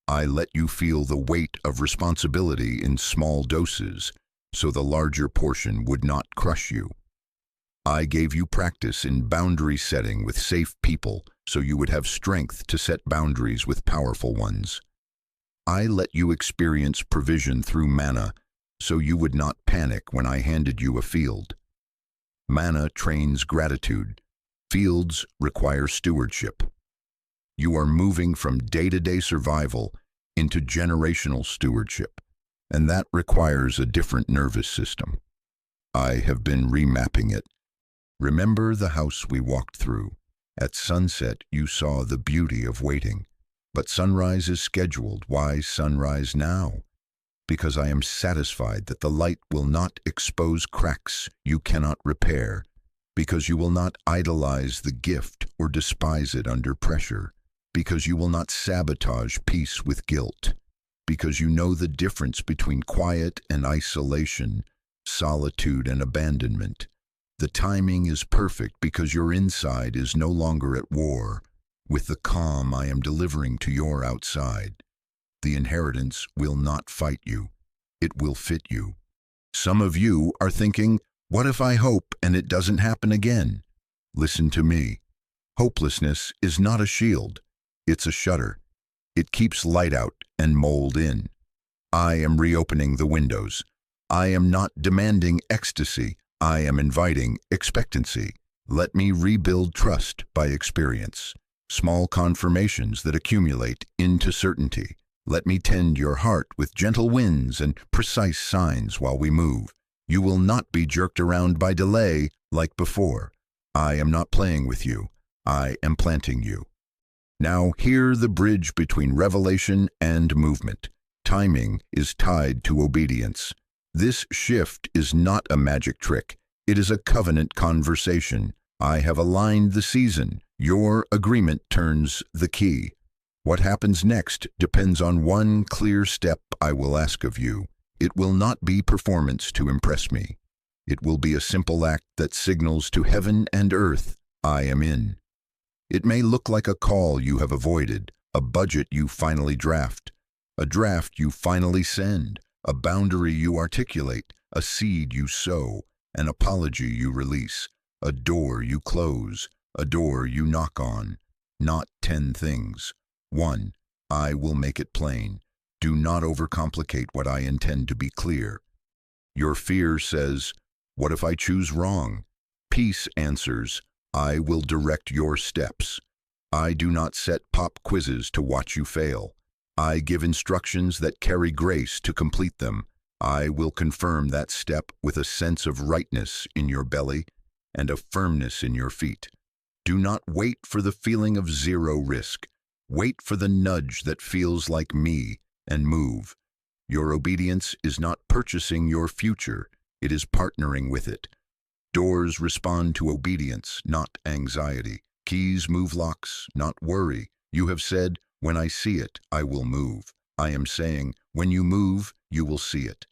I let you feel the weight of responsibility in small doses, so the larger portion would not crush you. I gave you practice in boundary setting with safe people, so you would have strength to set boundaries with powerful ones. I let you experience provision through manna, so you would not panic when I handed you a field. Manna trains gratitude. Fields require stewardship. You are moving from day-to-day survival into generational stewardship, and that requires a different nervous system. I have been remapping it. Remember the house we walked through. At sunset, you saw the beauty of waiting. But sunrise is scheduled. Why sunrise now? Because I am satisfied that the light will not expose cracks you cannot repair, because you will not idolize the gift or despise it under pressure, because you will not sabotage peace with guilt, because you know the difference between quiet and isolation, solitude and abandonment. The timing is perfect because your inside is no longer at war with the calm I am delivering to your outside. The inheritance will not fight you. It will fit you. Some of you are thinking, what if I hope and it doesn't happen again? Listen to me. Hopelessness is not a shield. It's a shutter. It keeps light out and mold in. I am reopening the windows. I am not demanding ecstasy. I am inviting expectancy. Let me rebuild trust by experience. Small confirmations that accumulate into certainty. Let me tend your heart with gentle winds and precise signs while we move. You will not be jerked around by delay like before. I am not playing with you. I am planting you. Now hear the bridge between revelation and movement. Timing is tied to obedience. This shift is not a magic trick. It is a covenant conversation. I have aligned the season. Your agreement turns the key. What happens next depends on one clear step I will ask of you. It will not be performance to impress me. It will be a simple act that signals to heaven and earth, I am in. It may look like a call you have avoided, a budget you finally draft, a draft you finally send, a boundary you articulate, a seed you sow, an apology you release, a door you close, a door you knock on. Not 10 things. 1. I will make it plain. Do not overcomplicate what I intend to be clear. Your fear says, what if I choose wrong? Peace answers, I will direct your steps. I do not set pop quizzes to watch you fail. I give instructions that carry grace to complete them. I will confirm that step with a sense of rightness in your belly and a firmness in your feet. Do not wait for the feeling of zero risk. Wait for the nudge that feels like me and move. Your obedience is not purchasing your future, it is partnering with it. Doors respond to obedience, not anxiety. Keys move locks, not worry. You have said, when I see it, I will move. I am saying, when you move, you will see it.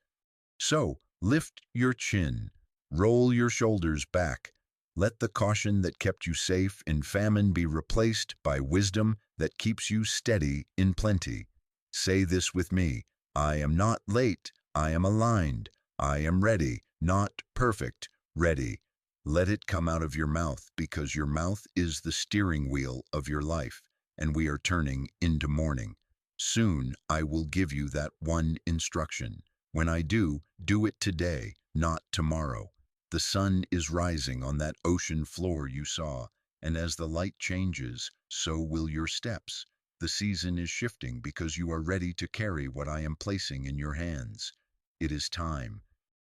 So, lift your chin, roll your shoulders back. Let the caution that kept you safe in famine be replaced by wisdom that keeps you steady in plenty. Say this with me, I am not late, I am aligned. I am ready, not perfect, ready. Let it come out of your mouth, because your mouth is the steering wheel of your life, and we are turning into morning. Soon I will give you that one instruction. When I do it today, not tomorrow. The sun is rising on that ocean floor you saw, and as the light changes, so will your steps. The season is shifting because you are ready to carry what I am placing in your hands. It is time.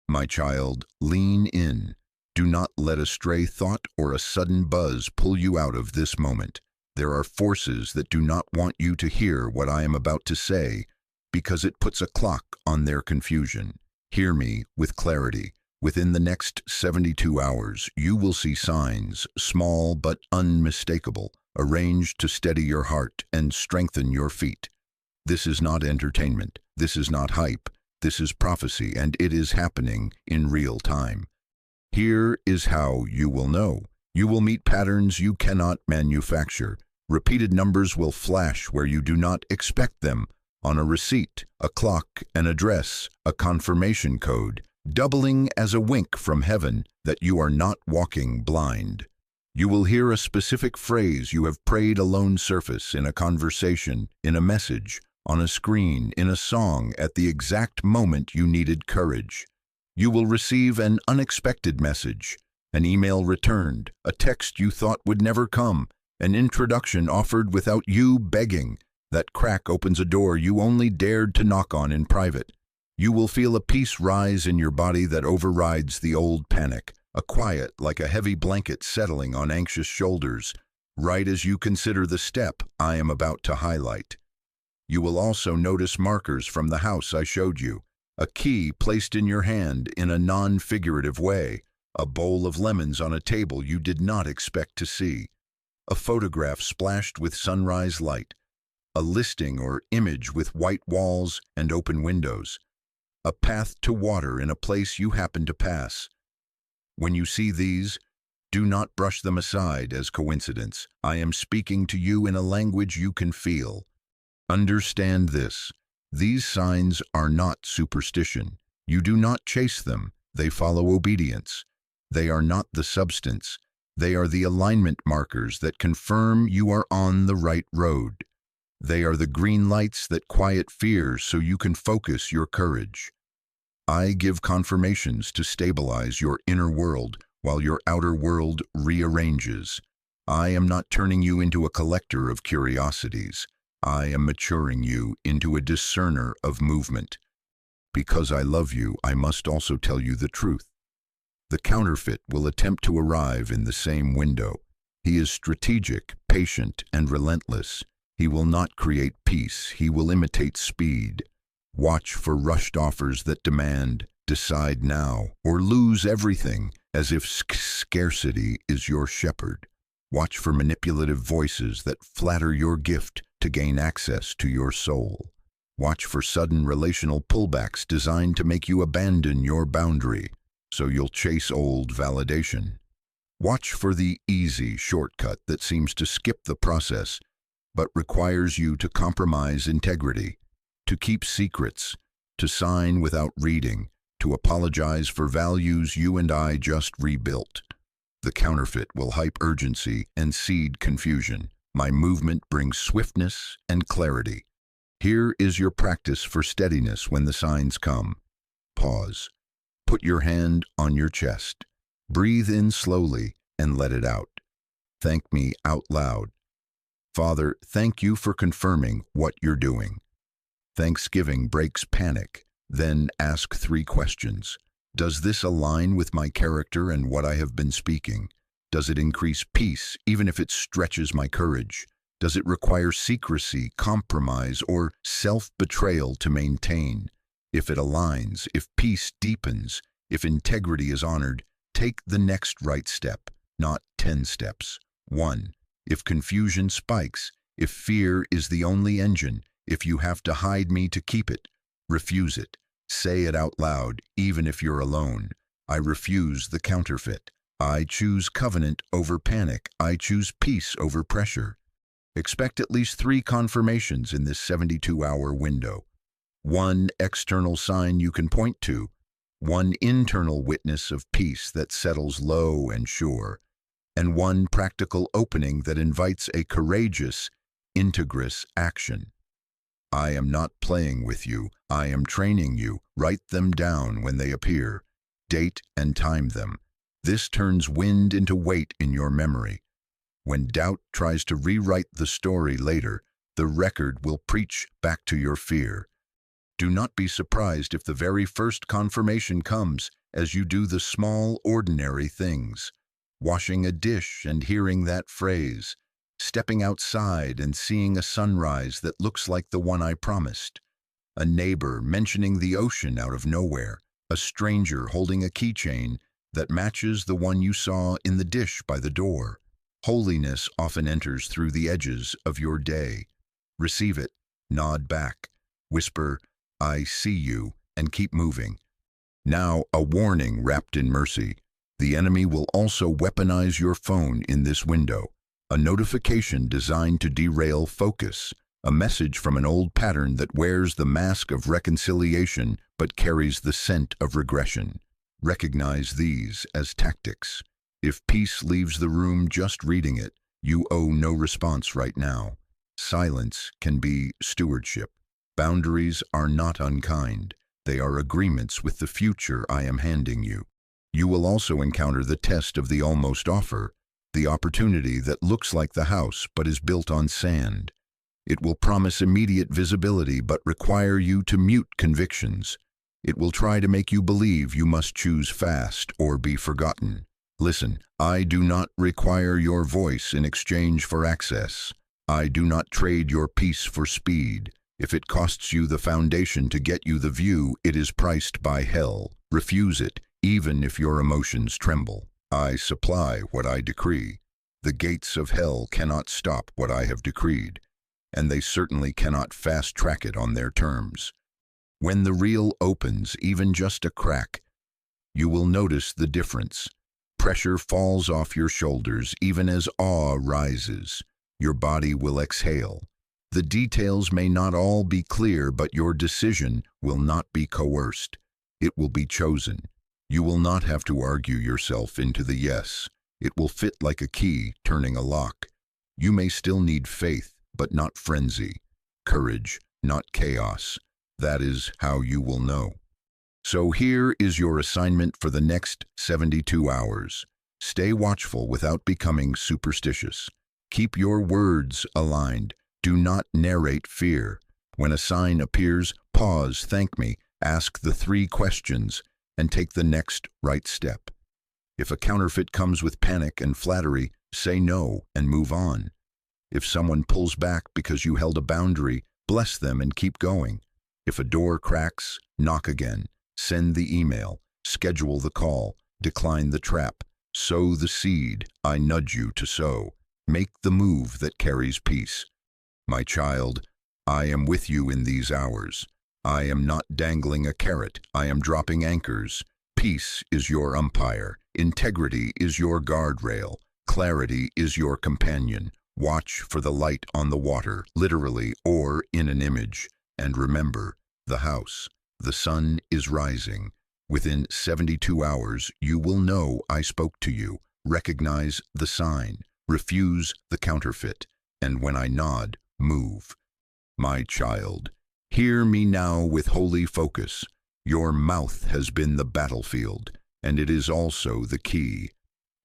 My child, lean in. Do not let a stray thought or a sudden buzz pull you out of this moment. There are forces that do not want you to hear what I am about to say, because it puts a clock on their confusion. Hear me with clarity. Within the next 72 hours, you will see signs, small but unmistakable, arranged to steady your heart and strengthen your feet. This is not entertainment. This is not hype. This is prophecy, and it is happening in real time. Here is how you will know. You will meet patterns you cannot manufacture. Repeated numbers will flash where you do not expect them, on a receipt, a clock, an address, a confirmation code, doubling as a wink from heaven that you are not walking blind. You will hear a specific phrase you have prayed alone surface in a conversation, in a message, on a screen, in a song, at the exact moment you needed courage. You will receive an unexpected message, an email returned, a text you thought would never come, an introduction offered without you begging. That crack opens a door you only dared to knock on in private. You will feel a peace rise in your body that overrides the old panic, a quiet like a heavy blanket settling on anxious shoulders, right as you consider the step I am about to highlight. You will also notice markers from the house I showed you, a key placed in your hand in a non-figurative way, a bowl of lemons on a table you did not expect to see, a photograph splashed with sunrise light, a listing or image with white walls and open windows, a path to water in a place you happen to pass. When you see these, do not brush them aside as coincidence. I am speaking to you in a language you can feel. Understand this. These signs are not superstition. You do not chase them. They follow obedience. They are not the substance. They are the alignment markers that confirm you are on the right road. They are the green lights that quiet fear so you can focus your courage. I give confirmations to stabilize your inner world while your outer world rearranges. I am not turning you into a collector of curiosities. I am maturing you into a discerner of movement. Because I love you, I must also tell you the truth. The counterfeit will attempt to arrive in the same window. He is strategic, patient, and relentless. He will not create peace. He will imitate speed. Watch for rushed offers that demand, decide now, or lose everything, as if scarcity is your shepherd. Watch for manipulative voices that flatter your gift to gain access to your soul. Watch for sudden relational pullbacks designed to make you abandon your boundary, so you'll chase old validation. Watch for the easy shortcut that seems to skip the process, but requires you to compromise integrity, to keep secrets, to sign without reading, to apologize for values you and I just rebuilt. The counterfeit will hype urgency and seed confusion. My movement brings swiftness and clarity. Here is your practice for steadiness when the signs come. Pause. Put your hand on your chest. Breathe in slowly and let it out. Thank me out loud. Father, thank you for confirming what you're doing. Thanksgiving breaks panic. Then ask 3 questions. Does this align with my character and what I have been speaking? Does it increase peace, even if it stretches my courage? Does it require secrecy, compromise, or self-betrayal to maintain? If it aligns, if peace deepens, if integrity is honored, take the next right step, not 10 steps. 1. If confusion spikes, if fear is the only engine, if you have to hide me to keep it, refuse it. Say it out loud, even if you're alone. I refuse the counterfeit. I choose covenant over panic. I choose peace over pressure. Expect at least 3 confirmations in this 72-hour window. 1 external sign you can point to. 1 internal witness of peace that settles low and sure. And 1 practical opening that invites a courageous, integrous action. I am not playing with you. I am training you. Write them down when they appear. Date and time them. This turns wind into weight in your memory. When doubt tries to rewrite the story later, the record will preach back to your fear. Do not be surprised if the very first confirmation comes as you do the small, ordinary things. Washing a dish and hearing that phrase. Stepping outside and seeing a sunrise that looks like the one I promised. A neighbor mentioning the ocean out of nowhere. A stranger holding a keychain that matches the one you saw in the dish by the door. Holiness often enters through the edges of your day. Receive it, nod back, whisper, I see you, and keep moving. Now, a warning wrapped in mercy. The enemy will also weaponize your phone in this window. A notification designed to derail focus. A message from an old pattern that wears the mask of reconciliation but carries the scent of regression. Recognize these as tactics. If peace leaves the room just reading it, you owe no response right now. Silence can be stewardship. Boundaries are not unkind. They are agreements with the future I am handing you. You will also encounter the test of the almost offer, the opportunity that looks like the house but is built on sand. It will promise immediate visibility but require you to mute convictions. It will try to make you believe you must choose fast or be forgotten. Listen, I do not require your voice in exchange for access. I do not trade your peace for speed. If it costs you the foundation to get you the view, it is priced by hell. Refuse it, even if your emotions tremble. I supply what I decree. The gates of hell cannot stop what I have decreed, and they certainly cannot fast-track it on their terms. When the real opens, even just a crack, you will notice the difference. Pressure falls off your shoulders even as awe rises. Your body will exhale. The details may not all be clear, but your decision will not be coerced. It will be chosen. You will not have to argue yourself into the yes. It will fit like a key turning a lock. You may still need faith, but not frenzy. Courage, not chaos. That is how you will know. So here is your assignment for the next 72 hours. Stay watchful without becoming superstitious. Keep your words aligned. Do not narrate fear. When a sign appears, pause, thank me, ask the 3 questions, and take the next right step. If a counterfeit comes with panic and flattery, say no and move on. If someone pulls back because you held a boundary, bless them and keep going. If a door cracks, knock again. Send the email, schedule the call, decline the trap. Sow the seed I nudge you to sow. Make the move that carries peace. My child, I am with you in these hours. I am not dangling a carrot, I am dropping anchors. Peace is your umpire. Integrity is your guardrail. Clarity is your companion. Watch for the light on the water, literally or in an image. And remember, the house, the sun is rising. Within 72 hours, you will know I spoke to you. Recognize the sign. Refuse the counterfeit. And when I nod, move. My child, hear me now with holy focus. Your mouth has been the battlefield, and it is also the key.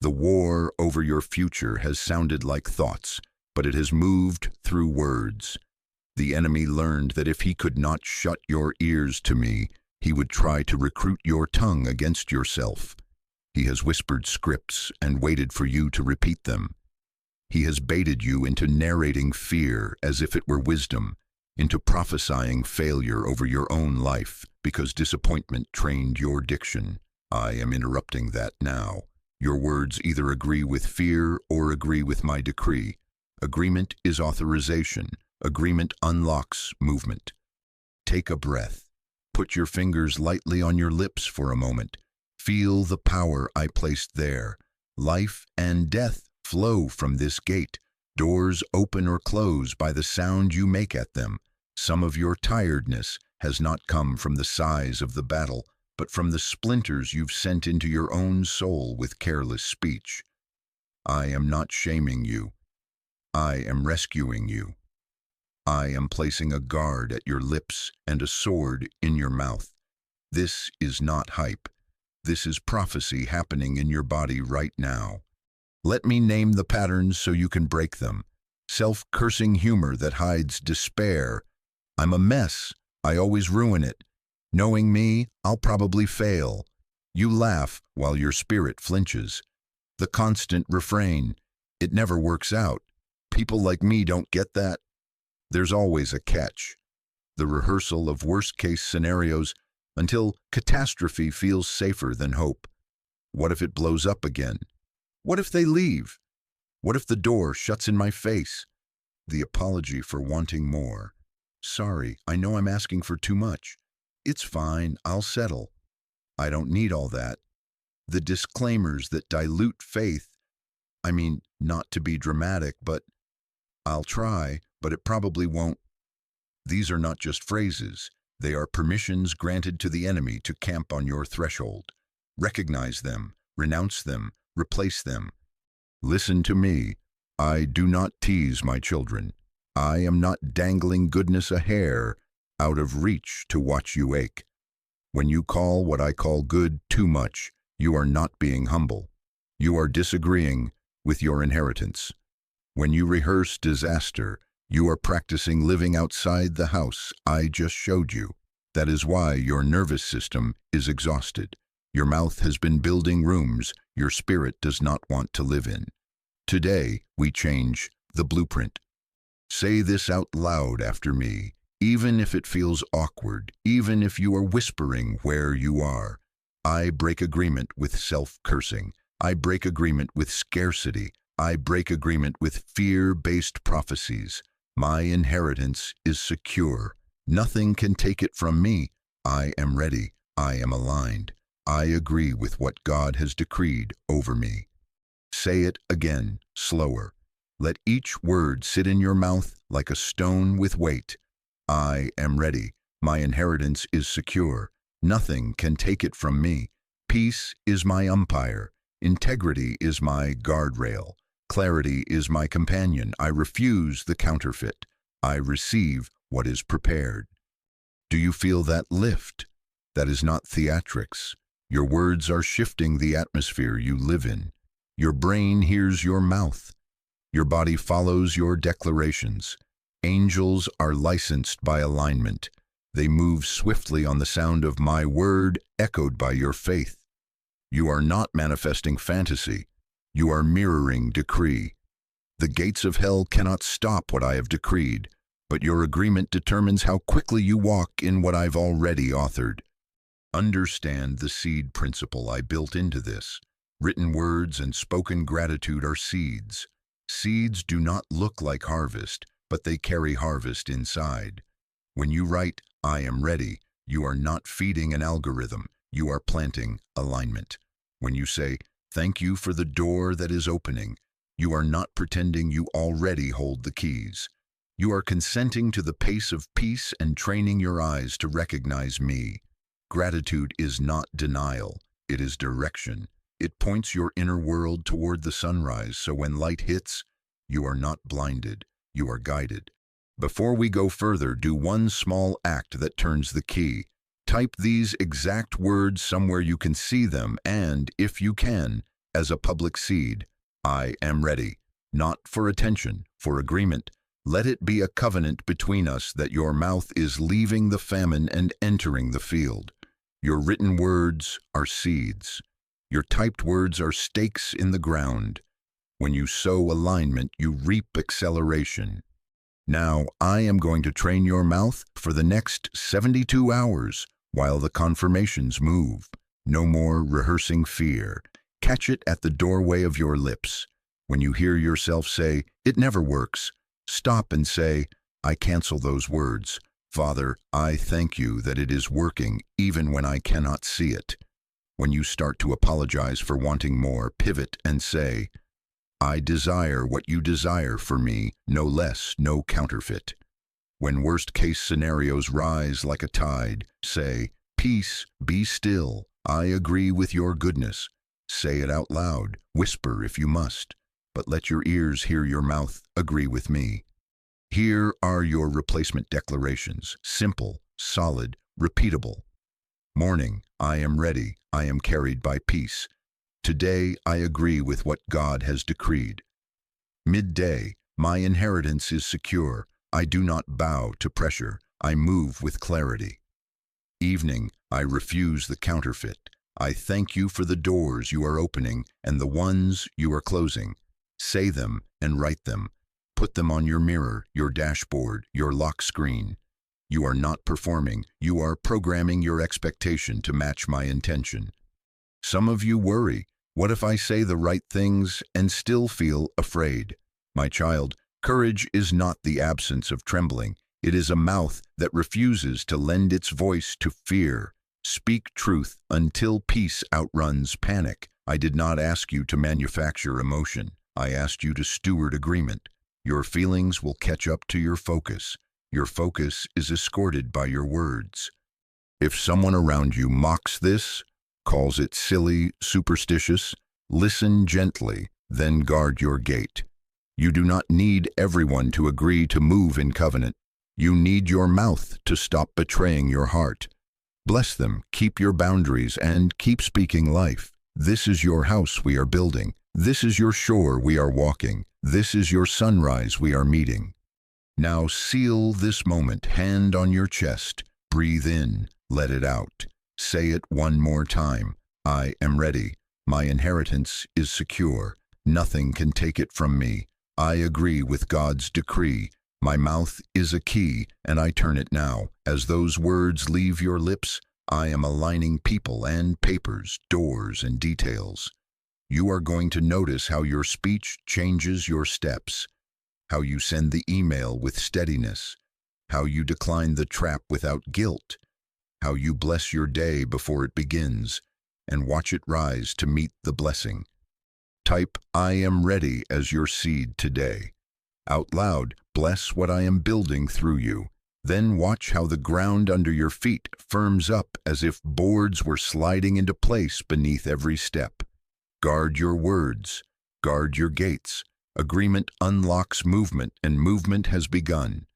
The war over your future has sounded like thoughts, but it has moved through words. The enemy learned that if he could not shut your ears to me, he would try to recruit your tongue against yourself. He has whispered scripts and waited for you to repeat them. He has baited you into narrating fear as if it were wisdom, into prophesying failure over your own life because disappointment trained your diction. I am interrupting that now. Your words either agree with fear or agree with my decree. Agreement is authorization. Agreement unlocks movement. Take a breath. Put your fingers lightly on your lips for a moment. Feel the power I placed there. Life and death flow from this gate. Doors open or close by the sound you make at them. Some of your tiredness has not come from the size of the battle, but from the splinters you've sent into your own soul with careless speech. I am not shaming you. I am rescuing you. I am placing a guard at your lips and a sword in your mouth. This is not hype. This is prophecy happening in your body right now. Let me name the patterns so you can break them. Self-cursing humor that hides despair. I'm a mess. I always ruin it. Knowing me, I'll probably fail. You laugh while your spirit flinches. The constant refrain. It never works out. People like me don't get that. There's always a catch. The rehearsal of worst-case scenarios until catastrophe feels safer than hope. What if it blows up again? What if they leave? What if the door shuts in my face? The apology for wanting more. Sorry, I know I'm asking for too much. It's fine, I'll settle. I don't need all that. The disclaimers that dilute faith. I mean, not to be dramatic, but I'll try, but it probably won't. These are not just phrases. They are permissions granted to the enemy to camp on your threshold. Recognize them, renounce them, replace them. Listen to me. I do not tease my children. I am not dangling goodness a hair out of reach to watch you ache. When you call what I call good too much, you are not being humble. You are disagreeing with your inheritance. When you rehearse disaster, you are practicing living outside the house I just showed you. That is why your nervous system is exhausted. Your mouth has been building rooms your spirit does not want to live in. Today, we change the blueprint. Say this out loud after me, even if it feels awkward, even if you are whispering where you are. I break agreement with self-cursing. I break agreement with scarcity. I break agreement with fear-based prophecies. My inheritance is secure. Nothing can take it from me. I am ready. I am aligned. I agree with what God has decreed over me. Say it again, slower. Let each word sit in your mouth like a stone with weight. I am ready. My inheritance is secure. Nothing can take it from me. Peace is my umpire. Integrity is my guardrail. Clarity is my companion. I refuse the counterfeit. I receive what is prepared. Do you feel that lift? That is not theatrics. Your words are shifting the atmosphere you live in. Your brain hears your mouth. Your body follows your declarations. Angels are licensed by alignment. They move swiftly on the sound of my word, echoed by your faith. You are not manifesting fantasy. You are mirroring decree. The gates of hell cannot stop what I have decreed, but your agreement determines how quickly you walk in what I've already authored. Understand the seed principle I built into this. Written words and spoken gratitude are seeds. Seeds do not look like harvest, but they carry harvest inside. When you write, I am ready, you are not feeding an algorithm, you are planting alignment. When you say, thank you for the door that is opening, you are not pretending you already hold the keys. You are consenting to the pace of peace and training your eyes to recognize me. Gratitude is not denial, it is direction. It points your inner world toward the sunrise, so when light hits, you are not blinded, you are guided. Before we go further, do one small act that turns the key. Type these exact words somewhere you can see them and, if you can, as a public seed. I am ready. Not for attention, for agreement. Let it be a covenant between us that your mouth is leaving the famine and entering the field. Your written words are seeds. Your typed words are stakes in the ground. When you sow alignment, you reap acceleration. Now, I am going to train your mouth for the next 72 hours while the confirmations move. No more rehearsing fear. Catch it at the doorway of your lips. When you hear yourself say, it never works, stop and say, I cancel those words. Father, I thank you that it is working even when I cannot see it. When you start to apologize for wanting more, pivot and say, I desire what you desire for me, no less, no counterfeit. When worst-case scenarios rise like a tide, say, peace, be still, I agree with your goodness. Say it out loud, whisper if you must, but let your ears hear your mouth agree with me. Here are your replacement declarations, simple, solid, repeatable. Morning, I am ready, I am carried by peace. Today, I agree with what God has decreed. Midday, my inheritance is secure. I do not bow to pressure. I move with clarity. Evening, I refuse the counterfeit. I thank you for the doors you are opening and the ones you are closing. Say them and write them. Put them on your mirror, your dashboard, your lock screen. You are not performing. You are programming your expectation to match my intention. Some of you worry. What if I say the right things and still feel afraid? My child, courage is not the absence of trembling. It is a mouth that refuses to lend its voice to fear. Speak truth until peace outruns panic. I did not ask you to manufacture emotion. I asked you to steward agreement. Your feelings will catch up to your focus. Your focus is escorted by your words. If someone around you mocks this, calls it silly, superstitious, listen gently, then guard your gate. You do not need everyone to agree to move in covenant. You need your mouth to stop betraying your heart. Bless them, keep your boundaries, and keep speaking life. This is your house we are building. This is your shore we are walking. This is your sunrise we are meeting. Now seal this moment, hand on your chest. Breathe in, let it out. Say it one more time. I am ready. My inheritance is secure. Nothing can take it from me. I agree with God's decree. My mouth is a key, and I turn it now. As those words leave your lips, I am aligning people and papers, doors and details. You are going to notice how your speech changes your steps, how you send the email with steadiness, how you decline the trap without guilt, how you bless your day before it begins, and watch it rise to meet the blessing. Type, I am ready as your seed today. Out loud, bless what I am building through you. Then watch how the ground under your feet firms up as if boards were sliding into place beneath every step. Guard your words. Guard your gates. Agreement unlocks movement, and movement has begun.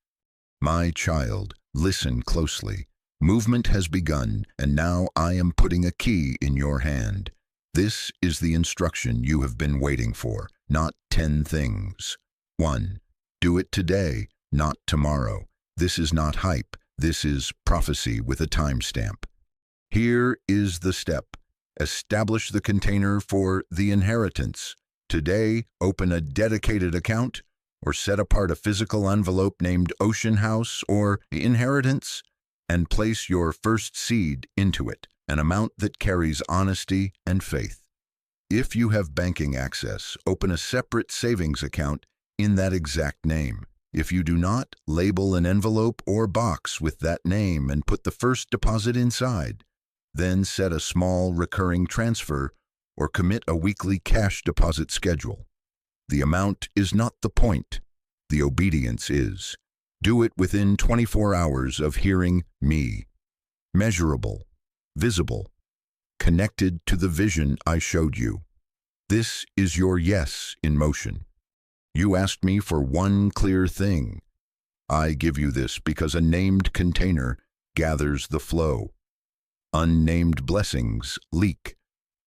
My child, listen closely. Movement has begun, and now I am putting a key in your hand. This is the instruction you have been waiting for, not 10 things. 1. Do it today, not tomorrow. This is not hype. This is prophecy with a timestamp. Here is the step. Establish the container for the inheritance. Today, open a dedicated account or set apart a physical envelope named Ocean House or Inheritance and place your first seed into it, an amount that carries honesty and faith. If you have banking access, open a separate savings account in that exact name. If you do not, label an envelope or box with that name and put the first deposit inside. Then set a small recurring transfer or commit a weekly cash deposit schedule. The amount is not the point. The obedience is. Do it within 24 hours of hearing me. Measurable, visible, connected to the vision I showed you. This is your yes in motion. You asked me for one clear thing. I give you this because a named container gathers the flow. Unnamed blessings leak.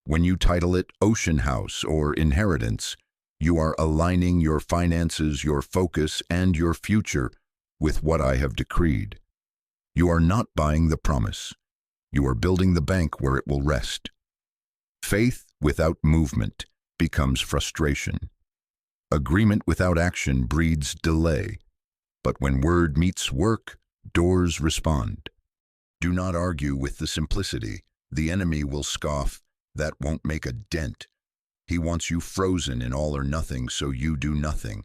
When you title it Ocean House or Inheritance, you are aligning your finances, your focus, and your future with what I have decreed. You are not buying the promise. You are building the bank where it will rest. Faith without movement becomes frustration. Agreement without action breeds delay. But when word meets work, doors respond. Do not argue with the simplicity. The enemy will scoff. That won't make a dent. He wants you frozen in all or nothing so you do nothing.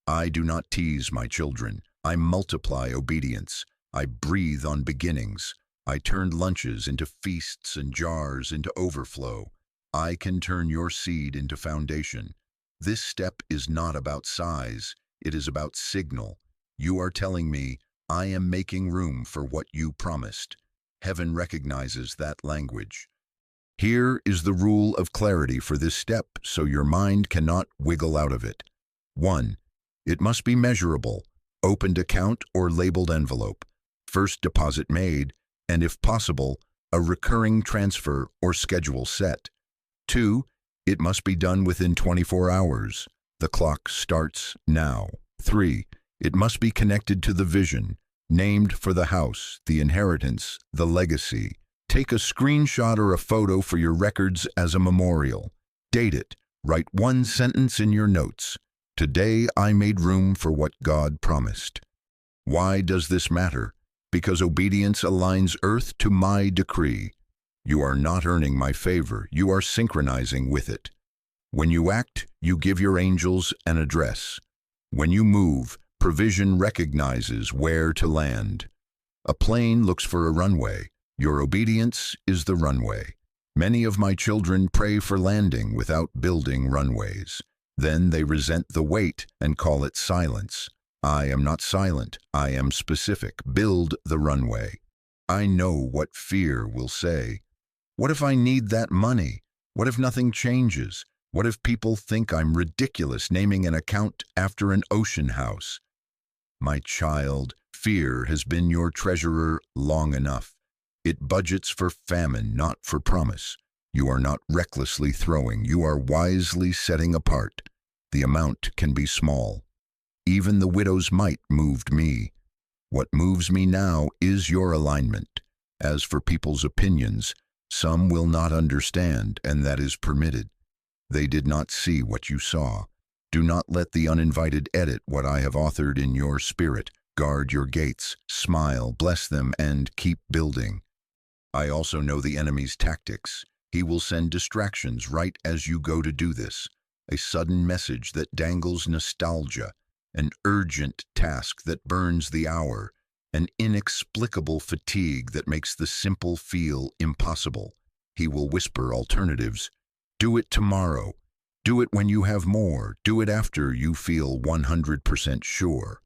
I do not tease my children. I multiply obedience. I breathe on beginnings. I turn lunches into feasts and jars into overflow. I can turn your seed into foundation. This step is not about size. It is about signal. You are telling me, I am making room for what you promised. Heaven recognizes that language. Here is the rule of clarity for this step so your mind cannot wiggle out of it. 1. It must be measurable, opened account or labeled envelope, first deposit made, and if possible, a recurring transfer or schedule set. 2. It must be done within 24 hours. The clock starts now. 3. It must be connected to the vision, named for the house, the inheritance, the legacy. Take a screenshot or a photo for your records as a memorial. Date it. Write one sentence in your notes. Today I made room for what God promised. Why does this matter? Because obedience aligns earth to my decree. You are not earning my favor. You are synchronizing with it. When you act, you give your angels an address. When you move, provision recognizes where to land. A plane looks for a runway. Your obedience is the runway. Many of my children pray for landing without building runways. Then they resent the weight and call it silence. I am not silent. I am specific. Build the runway. I know what fear will say. What if I need that money? What if nothing changes? What if people think I'm ridiculous naming an account after an ocean house? My child, fear has been your treasurer long enough. It budgets for famine, not for promise. You are not recklessly throwing. You are wisely setting apart. The amount can be small. Even the widow's mite moved me. What moves me now is your alignment. As for people's opinions, some will not understand, and that is permitted. They did not see what you saw. Do not let the uninvited edit what I have authored in your spirit. Guard your gates, smile, bless them, and keep building. I also know the enemy's tactics. He will send distractions right as you go to do this. A sudden message that dangles nostalgia, an urgent task that burns the hour, an inexplicable fatigue that makes the simple feel impossible. He will whisper alternatives. Do it tomorrow. Do it when you have more. Do it after you feel 100% sure.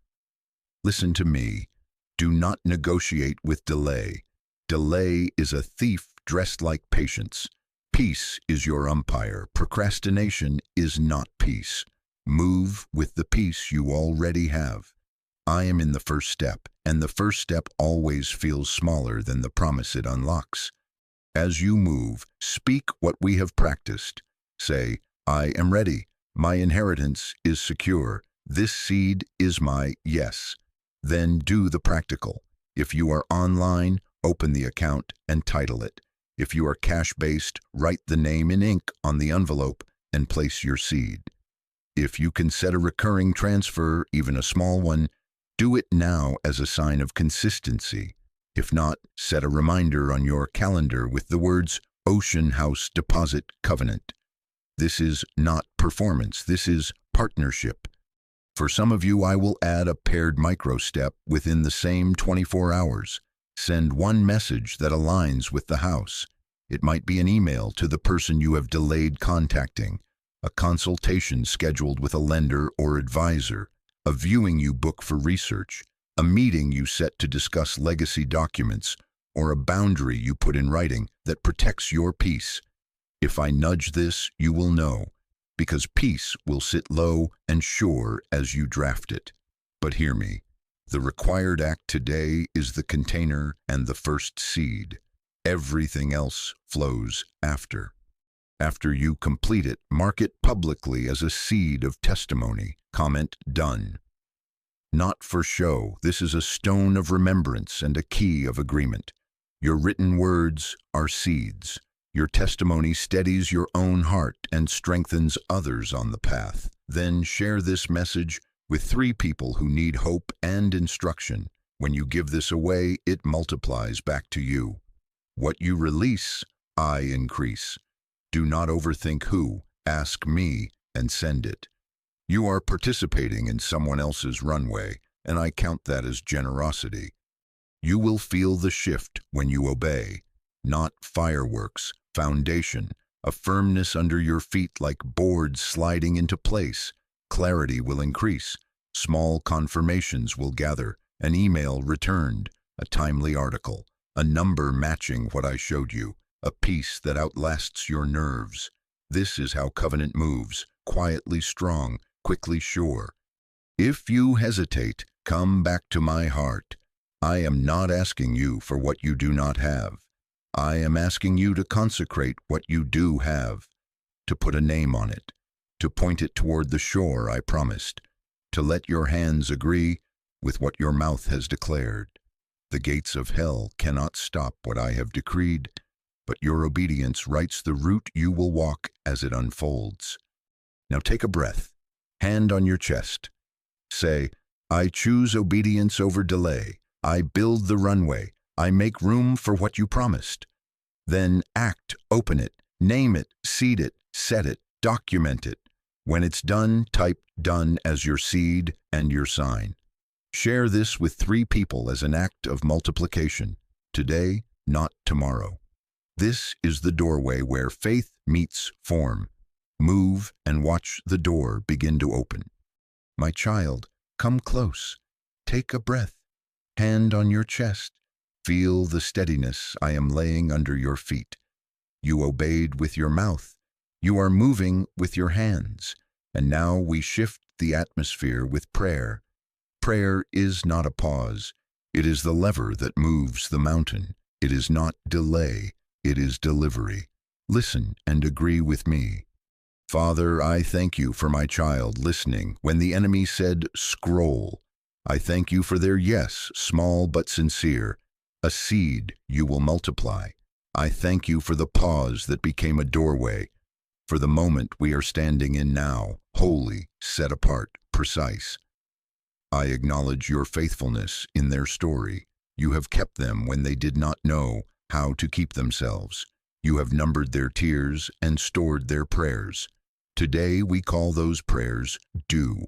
Listen to me. Do not negotiate with delay. Delay is a thief dressed like patience. Peace is your umpire. Procrastination is not peace. Move with the peace you already have. I am in the first step, and the first step always feels smaller than the promise it unlocks. As you move, speak what we have practiced. Say, I am ready. My inheritance is secure. This seed is my yes. Then do the practical. If you are online, open the account and title it. If you are cash-based, write the name in ink on the envelope and place your seed. If you can set a recurring transfer, even a small one, do it now as a sign of consistency. If not, set a reminder on your calendar with the words Ocean House Deposit Covenant. This is not performance, this is partnership. For some of you, I will add a paired micro-step within the same 24 hours. Send one message that aligns with the house. It might be an email to the person you have delayed contacting, a consultation scheduled with a lender or advisor, a viewing you book for research, a meeting you set to discuss legacy documents, or a boundary you put in writing that protects your peace. If I nudge this, you will know, because peace will sit low and sure as you draft it. But hear me. The required act today is the container and the first seed. Everything else flows after. After you complete it, mark it publicly as a seed of testimony. Comment, done. Not for show, this is a stone of remembrance and a key of agreement. Your written words are seeds. Your testimony steadies your own heart and strengthens others on the path. Then share this message with 3 people who need hope and instruction. When you give this away, it multiplies back to you. What you release, I increase. Do not overthink who. Ask me and send it. You are participating in someone else's runway, and I count that as generosity. You will feel the shift when you obey. Not fireworks, foundation, a firmness under your feet like boards sliding into place. Clarity will increase. Small confirmations will gather. An email returned. A timely article. A number matching what I showed you. A peace that outlasts your nerves. This is how covenant moves. Quietly strong, quickly sure. If you hesitate, come back to my heart. I am not asking you for what you do not have. I am asking you to consecrate what you do have, to put a name on it, to point it toward the shore I promised, to let your hands agree with what your mouth has declared. The gates of hell cannot stop what I have decreed, but your obedience writes the route you will walk as it unfolds. Now take a breath, hand on your chest. Say, I choose obedience over delay. I build the runway. I make room for what you promised. Then act, open it, name it, seed it, set it, document it. When it's done, type done as your seed and your sign. Share this with 3 people as an act of multiplication. Today, not tomorrow. This is the doorway where faith meets form. Move and watch the door begin to open. My child, come close. Take a breath. Hand on your chest. Feel the steadiness I am laying under your feet. You obeyed with your mouth. You are moving with your hands. And now we shift the atmosphere with prayer. Prayer is not a pause. It is the lever that moves the mountain. It is not delay. It is delivery. Listen and agree with me. Father, I thank you for my child listening when the enemy said, scroll. I thank you for their yes, small but sincere. A seed you will multiply. I thank you for the pause that became a doorway, for the moment we are standing in now, holy, set apart, precise. I acknowledge your faithfulness in their story. You have kept them when they did not know how to keep themselves. You have numbered their tears and stored their prayers. Today we call those prayers due.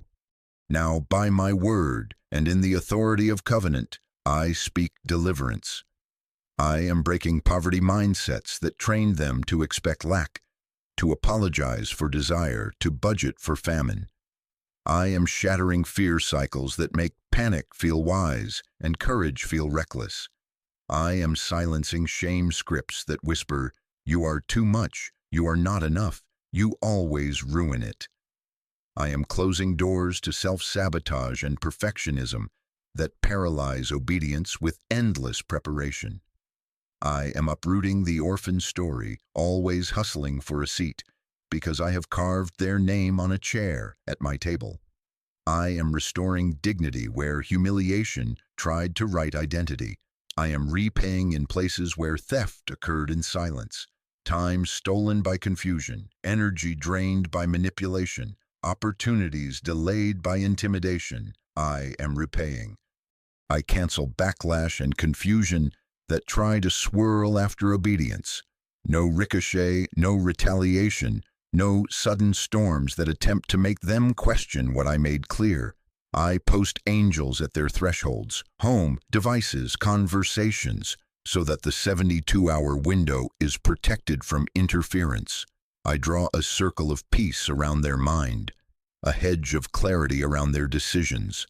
Now by my word and in the authority of covenant, I speak deliverance. I am breaking poverty mindsets that trained them to expect lack, to apologize for desire, to budget for famine. I am shattering fear cycles that make panic feel wise and courage feel reckless. I am silencing shame scripts that whisper, you are too much, you are not enough, you always ruin it. I am closing doors to self-sabotage and perfectionism that paralyze obedience with endless preparation. I am uprooting the orphan story, always hustling for a seat, because I have carved their name on a chair at my table. I am restoring dignity where humiliation tried to write identity. I am repaying in places where theft occurred in silence. Time stolen by confusion, energy drained by manipulation, opportunities delayed by intimidation. I am repaying. I cancel backlash and confusion that try to swirl after obedience. No ricochet, no retaliation, no sudden storms that attempt to make them question what I made clear. I post angels at their thresholds, home, devices, conversations, so that the 72-hour window is protected from interference. I draw a circle of peace around their mind, a hedge of clarity around their decisions,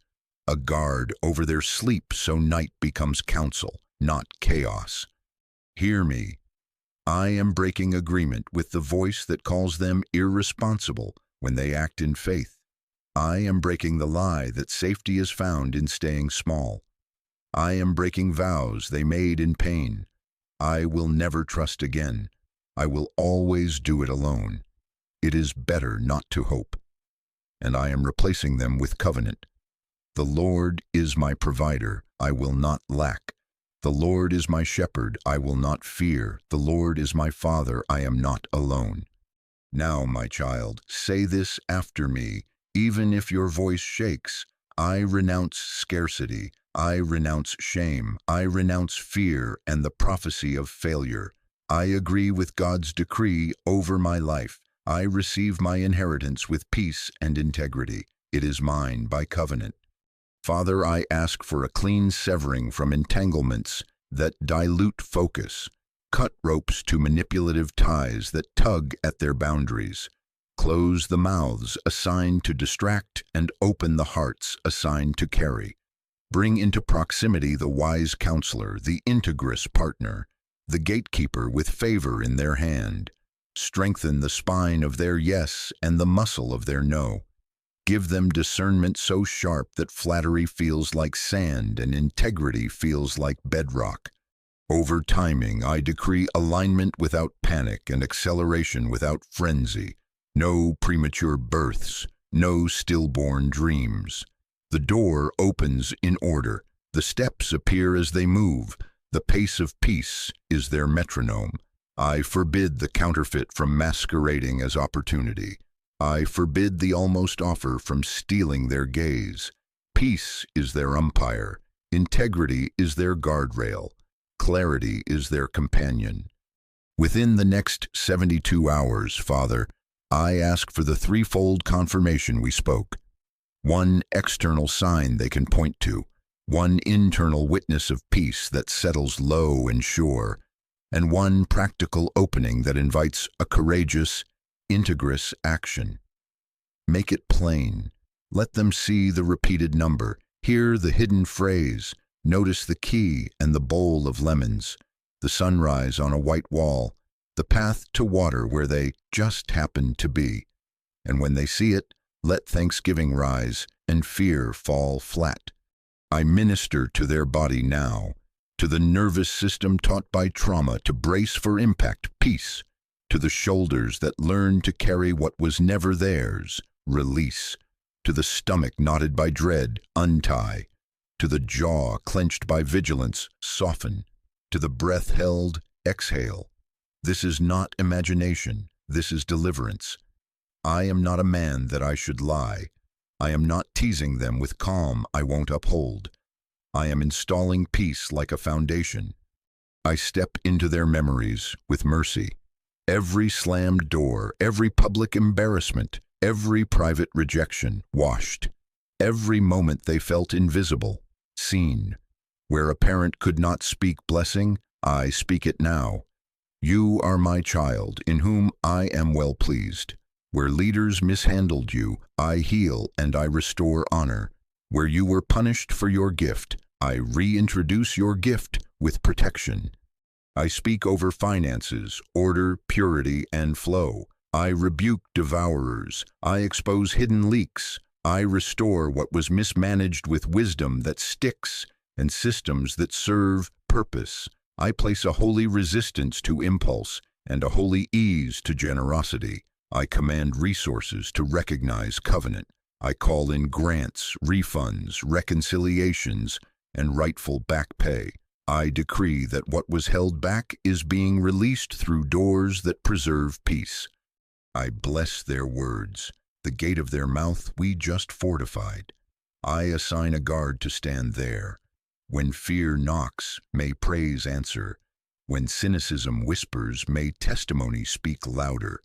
a guard over their sleep so night becomes counsel, not chaos. Hear me. I am breaking agreement with the voice that calls them irresponsible when they act in faith. I am breaking the lie that safety is found in staying small. I am breaking vows they made in pain. I will never trust again. I will always do it alone. It is better not to hope. And I am replacing them with covenant. The Lord is my provider. I will not lack. The Lord is my shepherd. I will not fear. The Lord is my father. I am not alone. Now, my child, say this after me. Even if your voice shakes, I renounce scarcity. I renounce shame. I renounce fear and the prophecy of failure. I agree with God's decree over my life. I receive my inheritance with peace and integrity. It is mine by covenant. Father, I ask for a clean severing from entanglements that dilute focus, cut ropes to manipulative ties that tug at their boundaries. Close the mouths assigned to distract and open the hearts assigned to carry. Bring into proximity the wise counselor, the integrous partner, the gatekeeper with favor in their hand. Strengthen the spine of their yes and the muscle of their no. Give them discernment so sharp that flattery feels like sand and integrity feels like bedrock. Over timing, I decree alignment without panic and acceleration without frenzy. No premature births, no stillborn dreams. The door opens in order. The steps appear as they move. The pace of peace is their metronome. I forbid the counterfeit from masquerading as opportunity. I forbid the almost offer from stealing their gaze. Peace is their umpire. Integrity is their guardrail. Clarity is their companion. Within the next 72 hours, Father, I ask for the threefold confirmation we spoke. One external sign they can point to, one internal witness of peace that settles low and sure, and one practical opening that invites a courageous, integrous action. Make it plain. Let them see the repeated number, hear the hidden phrase, notice the key and the bowl of lemons, the sunrise on a white wall, the path to water where they just happen to be. And when they see it, let thanksgiving rise and fear fall flat. I minister to their body now, to the nervous system taught by trauma to brace for impact, peace, to the shoulders that learn to carry what was never theirs, release, to the stomach knotted by dread, untie, to the jaw clenched by vigilance, soften, to the breath held, exhale. This is not imagination, this is deliverance. I am not a man that I should lie. I am not teasing them with calm I won't uphold. I am installing peace like a foundation. I step into their memories with mercy. Every slammed door, every public embarrassment, every private rejection, washed. Every moment they felt invisible, seen. Where a parent could not speak blessing, I speak it now. You are my child, in whom I am well pleased. Where leaders mishandled you, I heal and I restore honor. Where you were punished for your gift, I reintroduce your gift with protection. I speak over finances, order, purity, and flow. I rebuke devourers. I expose hidden leaks. I restore what was mismanaged with wisdom that sticks and systems that serve purpose. I place a holy resistance to impulse and a holy ease to generosity. I command resources to recognize covenant. I call in grants, refunds, reconciliations, and rightful back pay. I decree that what was held back is being released through doors that preserve peace. I bless their words. The gate of their mouth we just fortified. I assign a guard to stand there. When fear knocks, may praise answer. When cynicism whispers, may testimony speak louder.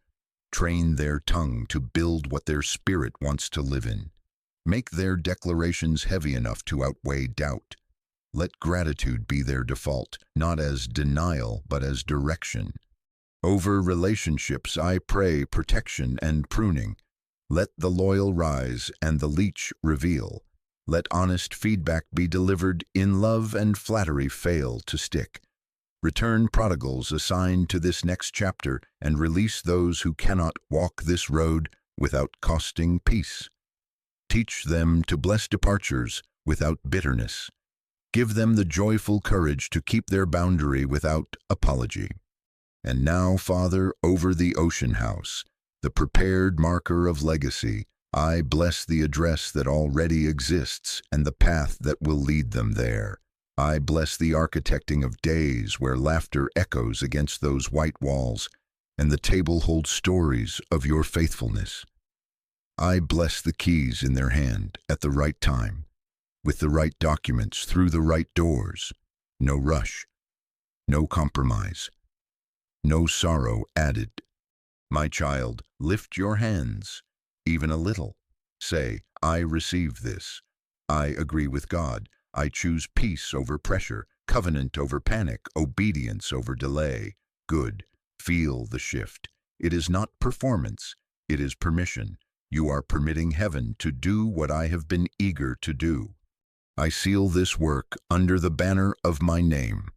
Train their tongue to build what their spirit wants to live in. Make their declarations heavy enough to outweigh doubt. Let gratitude be their default, not as denial, but as direction. Over relationships, I pray protection and pruning. Let the loyal rise and the leech reveal. Let honest feedback be delivered in love and flattery fail to stick. Return prodigals assigned to this next chapter and release those who cannot walk this road without costing peace. Teach them to bless departures without bitterness. Give them the joyful courage to keep their boundary without apology. And now, Father, over the ocean house, the prepared marker of legacy, I bless the address that already exists and the path that will lead them there. I bless the architecting of days where laughter echoes against those white walls and the table holds stories of your faithfulness. I bless the keys in their hand at the right time, with the right documents through the right doors. No rush, no compromise, no sorrow added. My child, lift your hands, even a little. Say, I receive this. I agree with God. I choose peace over pressure, covenant over panic, obedience over delay. Good. Feel the shift. It is not performance. It is permission. You are permitting heaven to do what I have been eager to do. I seal this work under the banner of my name.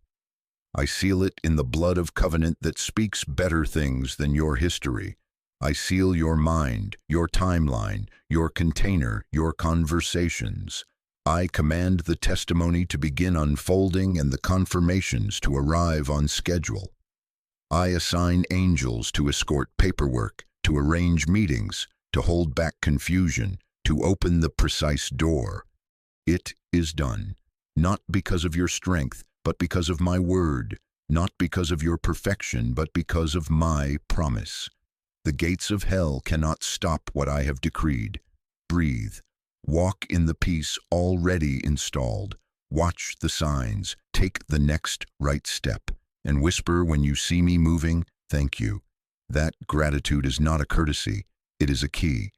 I seal it in the blood of covenant that speaks better things than your history. I seal your mind, your timeline, your container, your conversations. I command the testimony to begin unfolding and the confirmations to arrive on schedule. I assign angels to escort paperwork, to arrange meetings, to hold back confusion, to open the precise door. It is done, not because of your strength, but because of my word, not because of your perfection, but because of my promise. The gates of hell cannot stop what I have decreed. Breathe. Walk in the peace already installed. Watch the signs. Take the next right step. And whisper when you see me moving, thank you. That gratitude is not a courtesy. It is a key.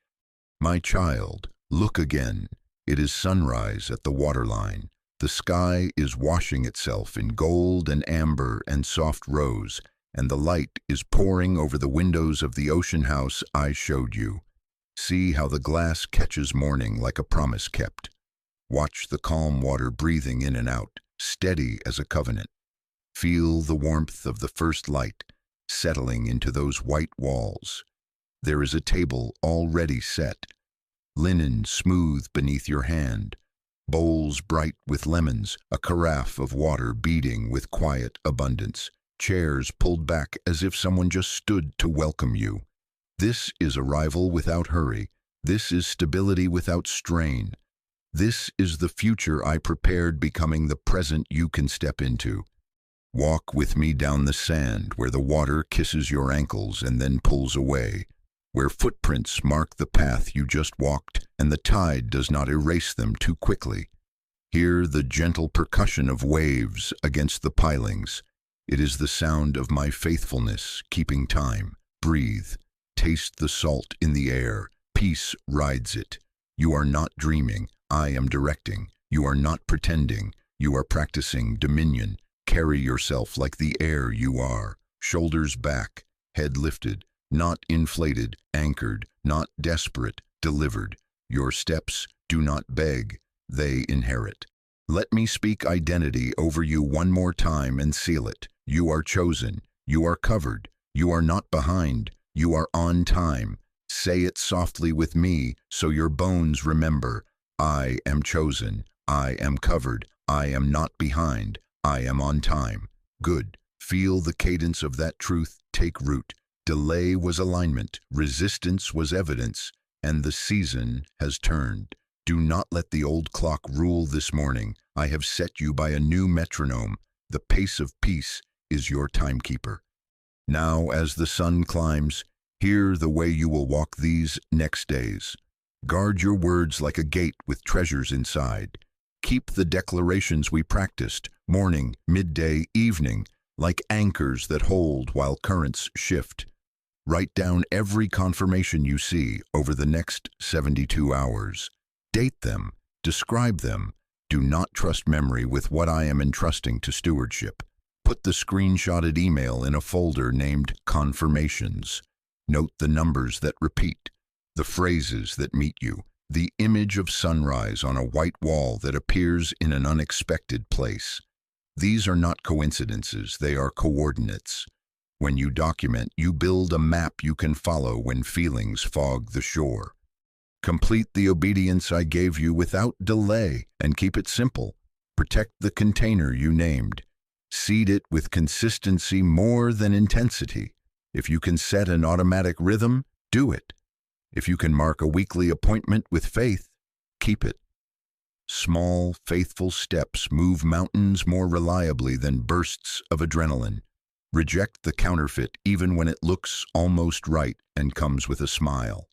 My child, look again. It is sunrise at the waterline. The sky is washing itself in gold and amber and soft rose, and the light is pouring over the windows of the ocean house I showed you. See how the glass catches morning like a promise kept. Watch the calm water breathing in and out, steady as a covenant. Feel the warmth of the first light settling into those white walls. There is a table already set, linen smooth beneath your hand, bowls bright with lemons, a carafe of water beating with quiet abundance, chairs pulled back as if someone just stood to welcome you. This is arrival without hurry. This is stability without strain. This is the future I prepared becoming the present you can step into. Walk with me down the sand where the water kisses your ankles and then pulls away, where footprints mark the path you just walked and the tide does not erase them too quickly. Hear the gentle percussion of waves against the pilings. It is the sound of my faithfulness keeping time. Breathe. Taste the salt in the air. Peace rides it. You are not dreaming. I am directing. You are not pretending. You are practicing dominion. Carry yourself like the air you are. Shoulders back, head lifted, not inflated, anchored, not desperate, delivered. Your steps do not beg, they inherit. Let me speak identity over you one more time and seal it. You are chosen. You are covered. You are not behind. You are on time. Say it softly with me so your bones remember. I am chosen. I am covered. I am not behind. I am on time. Good. Feel the cadence of that truth take root. Delay was alignment. Resistance was evidence. And the season has turned. Do not let the old clock rule this morning. I have set you by a new metronome. The pace of peace is your timekeeper. Now, as the sun climbs, hear the way you will walk these next days. Guard your words like a gate with treasures inside. Keep the declarations we practiced, morning, midday, evening, like anchors that hold while currents shift. Write down every confirmation you see over the next 72 hours. Date them, describe them. Do not trust memory with what I am entrusting to stewardship. Put the screenshotted email in a folder named Confirmations. Note the numbers that repeat, the phrases that meet you, the image of sunrise on a white wall that appears in an unexpected place. These are not coincidences, they are coordinates. When you document, you build a map you can follow when feelings fog the shore. Complete the obedience I gave you without delay and keep it simple. Protect the container you named. Seed it with consistency more than intensity. If you can set an automatic rhythm, do it. If you can mark a weekly appointment with faith, keep it. Small, faithful steps move mountains more reliably than bursts of adrenaline. Reject the counterfeit even when it looks almost right and comes with a smile.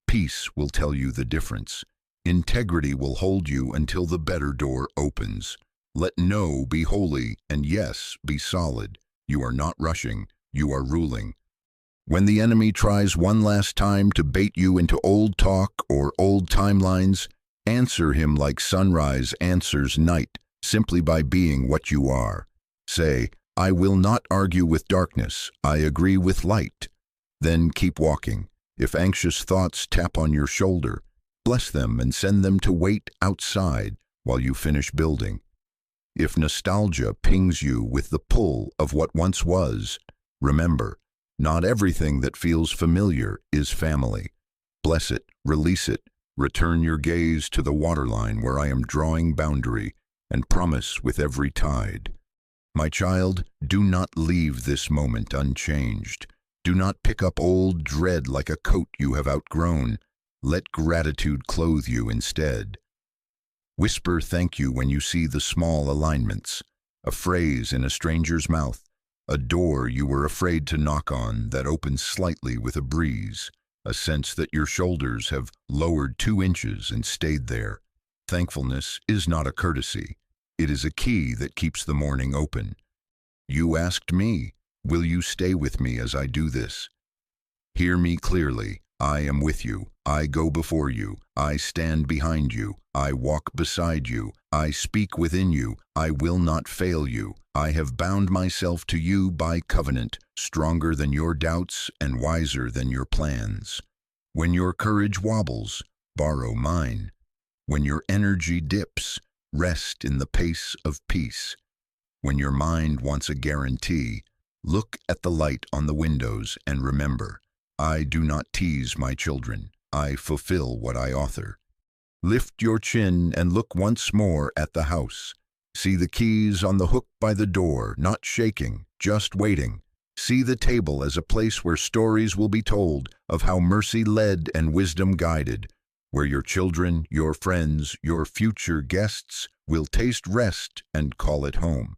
Peace will tell you the difference. Integrity will hold you until the better door opens. Let no be holy and yes be solid. You are not rushing, you are ruling. When the enemy tries one last time to bait you into old talk or old timelines, answer him like sunrise answers night, simply by being what you are. Say, I will not argue with darkness, I agree with light. Then keep walking. If anxious thoughts tap on your shoulder, bless them and send them to wait outside while you finish building. If nostalgia pings you with the pull of what once was, remember, not everything that feels familiar is family. Bless it, release it, return your gaze to the waterline where I am drawing boundary, and promise with every tide. My child, do not leave this moment unchanged. Do not pick up old dread like a coat you have outgrown. Let gratitude clothe you instead. Whisper thank you when you see the small alignments, a phrase in a stranger's mouth, a door you were afraid to knock on that opens slightly with a breeze, a sense that your shoulders have lowered 2 inches and stayed there. Thankfulness is not a courtesy. It is a key that keeps the morning open. You asked me, will you stay with me as I do this? Hear me clearly. I am with you. I go before you. I stand behind you. I walk beside you. I speak within you. I will not fail you. I have bound myself to you by covenant, stronger than your doubts and wiser than your plans. When your courage wobbles, borrow mine. When your energy dips, rest in the pace of peace. When your mind wants a guarantee, look at the light on the windows and remember, I do not tease my children. I fulfill what I author. Lift your chin and look once more at the house. See the keys on the hook by the door, not shaking, just waiting. See the table as a place where stories will be told of how mercy led and wisdom guided, where your children, your friends, your future guests will taste rest and call it home.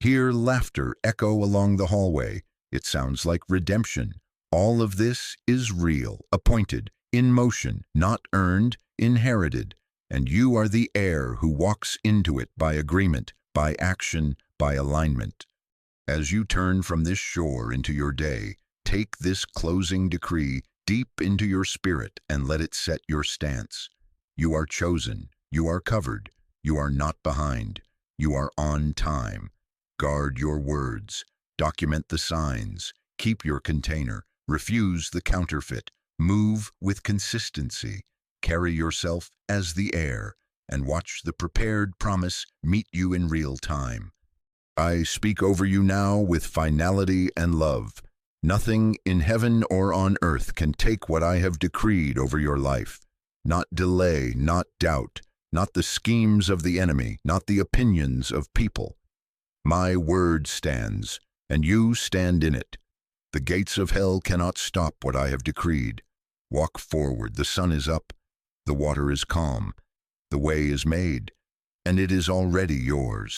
Hear laughter echo along the hallway. It sounds like redemption. All of this is real, appointed, in motion, not earned, inherited, and you are the heir who walks into it by agreement, by action, by alignment. As you turn from this shore into your day, take this closing decree deep into your spirit and let it set your stance. You are chosen, you are covered, you are not behind, you are on time. Guard your words, document the signs, keep your container, refuse the counterfeit, move with consistency, carry yourself as the heir, and watch the prepared promise meet you in real time. I speak over you now with finality and love. Nothing in heaven or on earth can take what I have decreed over your life. Not delay, not doubt, not the schemes of the enemy, not the opinions of people. My word stands, and you stand in it. The gates of hell cannot stop what I have decreed. Walk forward, the sun is up, the water is calm, the way is made, and it is already yours.